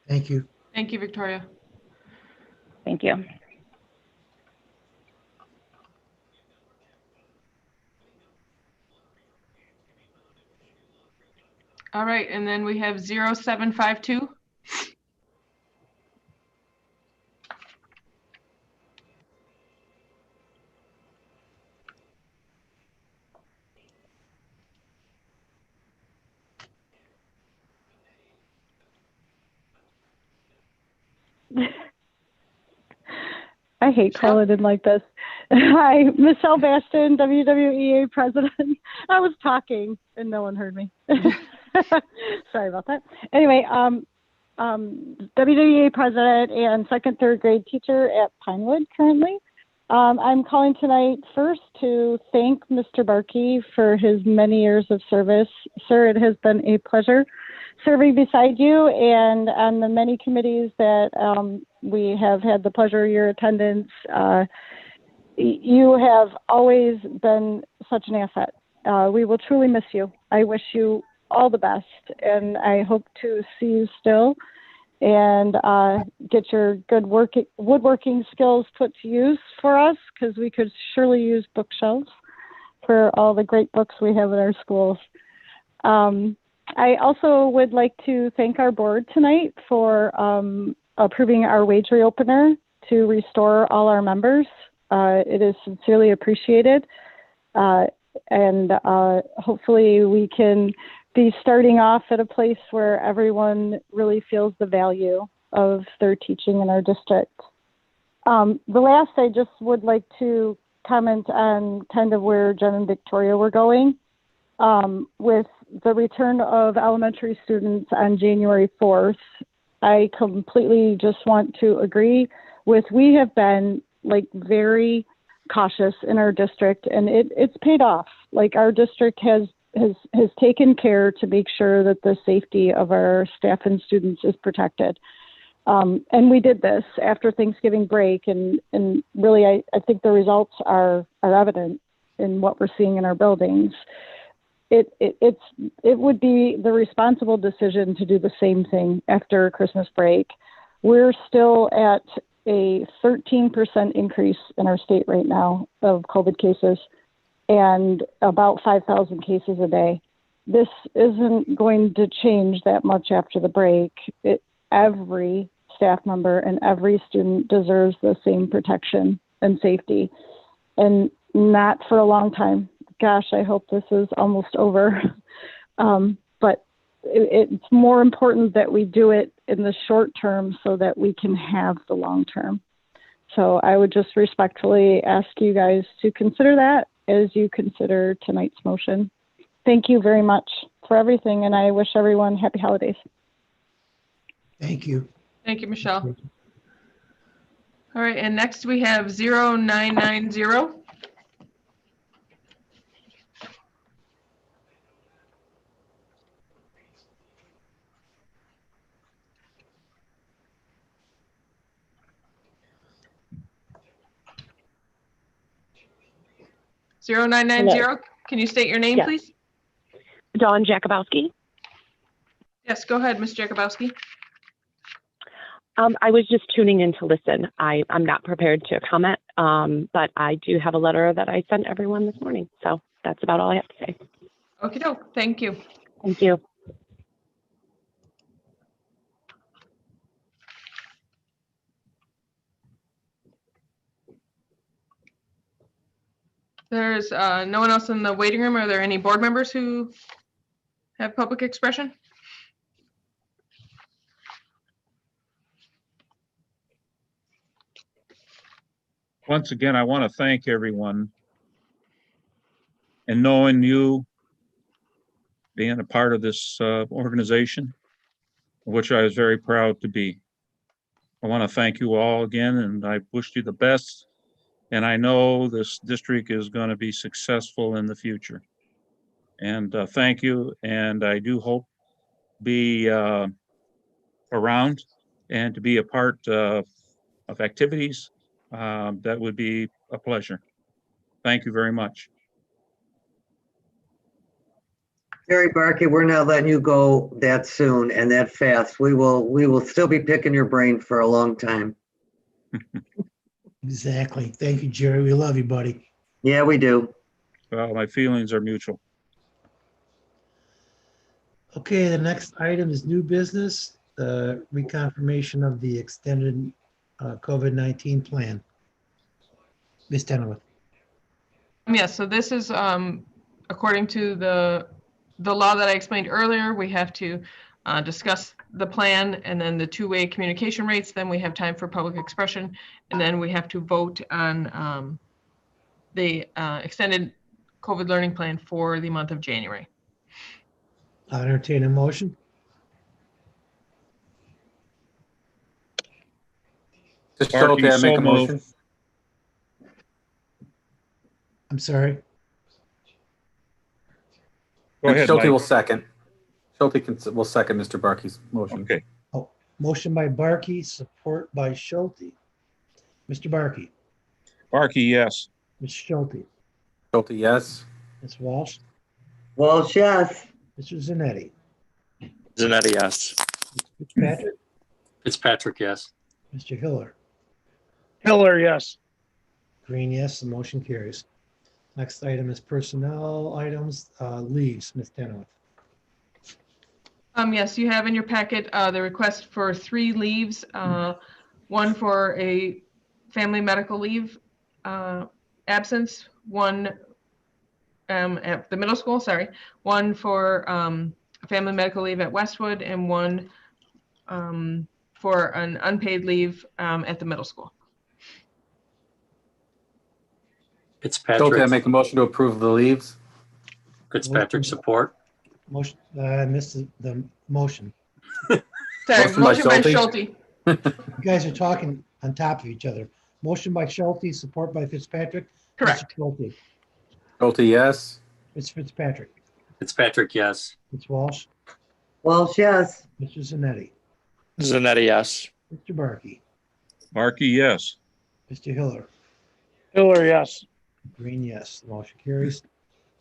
Thank you. Thank you, Victoria. Thank you. All right, and then we have 0752. I hate calling in like this. Hi, Michelle Bastion, WWEA president. I was talking and no one heard me. Sorry about that. Anyway, WWEA president and second, third grade teacher at Pinewood currently. I'm calling tonight first to thank Mr. Barkey for his many years of service. Sir, it has been a pleasure serving beside you and on the many committees that we have had the pleasure of your attendance. You have always been such an asset. We will truly miss you. I wish you all the best, and I hope to see you still and get your good woodworking skills put to use for us, because we could surely use bookshelves for all the great books we have in our schools. I also would like to thank our board tonight for approving our wage reopener to restore all our members. It is sincerely appreciated. And hopefully we can be starting off at a place where everyone really feels the value of their teaching in our district. The last, I just would like to comment on kind of where Jen and Victoria were going. With the return of elementary students on January 4th, I completely just want to agree with, we have been like very cautious in our district, and it's paid off. Like, our district has taken care to make sure that the safety of our staff and students is protected. And we did this after Thanksgiving break, and really, I think the results are evident in what we're seeing in our buildings. It would be the responsible decision to do the same thing after Christmas break. We're still at a 13% increase in our state right now of COVID cases, and about 5,000 cases a day. This isn't going to change that much after the break. Every staff member and every student deserves the same protection and safety, and not for a long time. Gosh, I hope this is almost over. But it's more important that we do it in the short term so that we can have the long term. So I would just respectfully ask you guys to consider that as you consider tonight's motion. Thank you very much for everything, and I wish everyone happy holidays. Thank you. Thank you, Michelle. All right, and next we have 0990. Hello. 0990. Can you state your name, Yes. please? Dawn Jakubowski. Yes, go ahead, Ms. Jakubowski. I was just tuning in to listen. I'm not prepared to comment, but I do have a letter that I sent everyone this morning. So that's about all I have to say. Okie doke. Thank you. Thank you. There's no one else in the waiting room. Are there any board members who have public expression? Once again, I want to thank everyone. And knowing you, being a part of this organization, which I was very proud to be. I want to thank you all again, and I wish you the best. And I know this district is going to be successful in the future. And thank you. And I do hope be around and to be a part of activities. That would be a pleasure. Thank you very much. Jerry Barkey, we're not letting you go that soon and that fast. We will still be picking your brain for a long time. Exactly. Thank you, Jerry. We love you, buddy. Yeah, we do. Well, my feelings are mutual. Okay, the next item is new business, the reconfirmation of the extended COVID-19 plan. Ms. Tenoweth. Yes, so this is according to the law that I explained earlier. We have to discuss the plan and then the two-way communication rates. Then we have time for public expression, and then we have to vote on the extended COVID learning plan for the month of January. I'll entertain a motion. Schulte, I make a motion. I'm sorry. Go ahead, Schulte Mike. will second. Schulte will second Mr. Barkey's motion. Okay. Oh, motion by Barkey, support by Schulte. Mr. Barkey. Barkey, yes. Ms. Schulte. Schulte, yes. Ms. Walsh. Walsh, yes. Mr. Zanetti. Zanetti, yes. Mr. Fitzpatrick. Fitzpatrick, yes. Mr. Hiller. Hiller, yes. Green, yes. The motion carries. Next item is personnel items, leaves. Ms. Tenoweth. Yes, you have in your packet the request for 3 leaves, one for a family medical leave absence, one at the middle school, one for family medical leave at Westwood, and one for an unpaid leave at the middle school. Schulte, I make a motion to approve the leaves. Fitzpatrick, support. Motion, I missed the motion. Sorry, Motion by motion by Schulte. Schulte. You guys are talking on top of each other. Motion by Schulte, support by Fitzpatrick. Correct. Mr. Schulte. Schulte, yes. Mr. Fitzpatrick. Fitzpatrick, yes. Ms. Walsh. Walsh, yes. Mr. Zanetti. Zanetti, yes. Mr. Barkey. Markey, yes. Mr. Hiller. Hiller, yes. Green, yes. The motion carries.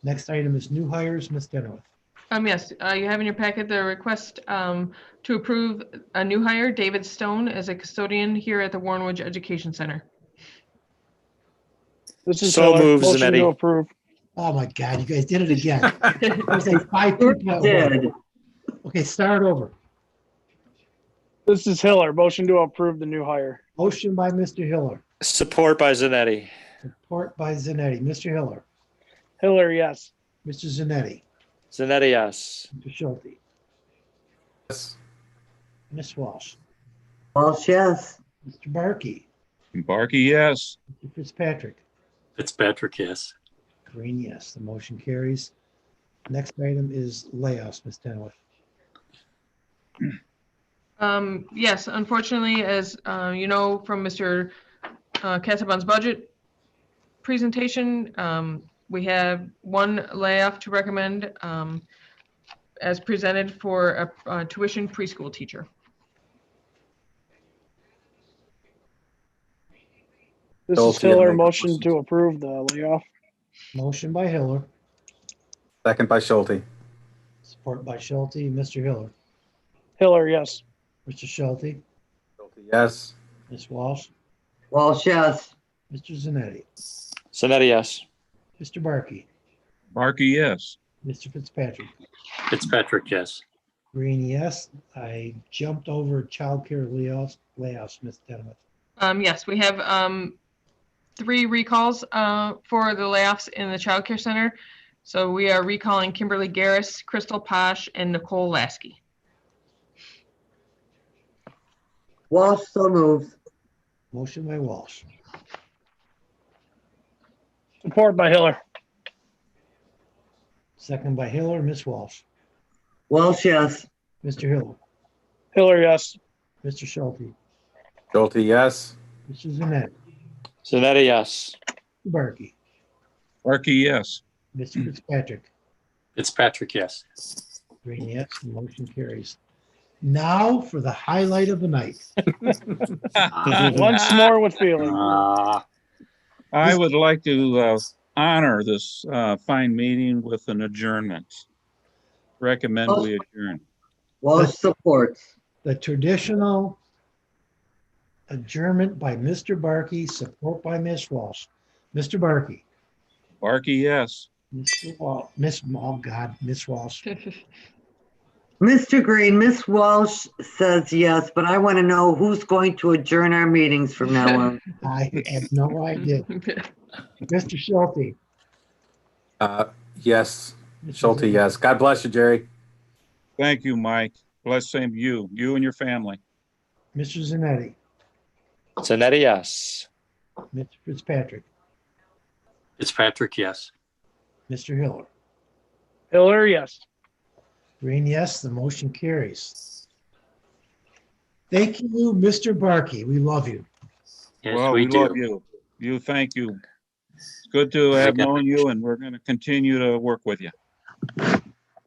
Next item is new hires. Ms. Denowith. Yes, you have in your packet the request to approve a new hire, David Stone, as a custodian here at the Warrenwood Education Center. This is So Hiller. moved, Motion to Zanetti. approve. Oh my God, you guys did it again. It was like 5 people at once. Did. Okay, start over. This is Hiller. Motion to approve the new hire. Motion by Mr. Hiller. Support by Zanetti. Support by Zanetti. Mr. Hiller. Hiller, yes. Mr. Zanetti. Zanetti, yes. Mr. Schulte. Yes. Ms. Walsh. Walsh, yes. Mr. Barkey. Barkey, yes. Mr. Fitzpatrick. Fitzpatrick, yes. Green, yes. The motion carries. Next item is layoffs, Ms. Denowith. Yes, unfortunately, as you know from Mr. Casaubon's budget presentation, we have one layoff to recommend as presented for a tuition preschool teacher. This Schulte, is Hiller. and Motion to approve the layoff. Motion by Hiller. Second by Schulte. Support by Schulte. Mr. Hiller. Hiller, yes. Mr. Schulte. Schulte, yes. Ms. Walsh. Walsh, yes. Mr. Zanetti. Zanetti, yes. Mr. Barkey. Barkey, yes. Mr. Fitzpatrick. Fitzpatrick, yes. Green, yes. I jumped over childcare layoffs, Ms. Denowith. Yes, we have 3 recalls for the layoffs in the child care center. So we are recalling Kimberly Garris, Crystal Posh, and Nicole Lasky. Walsh, so moved. Motion by Walsh. Support by Hiller. Second by Hiller. Ms. Walsh. Walsh, yes. Mr. Hiller. Hiller, yes. Mr. Schulte. Schulte, yes. Mr. Zanetti. Zanetti, yes. Mr. Barkey. Barkey, yes. Mr. Fitzpatrick. Fitzpatrick, yes. Green, yes. The motion carries. Now for the highlight of the night. Once more with feeling. I would like to honor this fine meeting with an adjournment. Recommend we adjourn. Walsh supports. The traditional adjournment by Mr. Barkey, support by Ms. Walsh. Mr. Barkey. Barkey, yes. Mr. Walsh. Oh God, Ms. Walsh. Mr. Green, Ms. Walsh says yes, but I want to know who's going to adjourn our meetings from now on. I have no idea. Mr. Schulte. Yes. Schulte, yes. God bless you, Jerry. Thank you, Mike. Bless same to you, you and your family. Mr. Zanetti. Zanetti, yes. Mr. Fitzpatrick. Fitzpatrick, yes. Mr. Hiller. Hiller, yes. Green, yes. The motion carries. Thank you, Mr. Barkey. We love you. Yes, Well, we we do. love you. Thank you. It's good to have known you, and we're going to continue to work with you.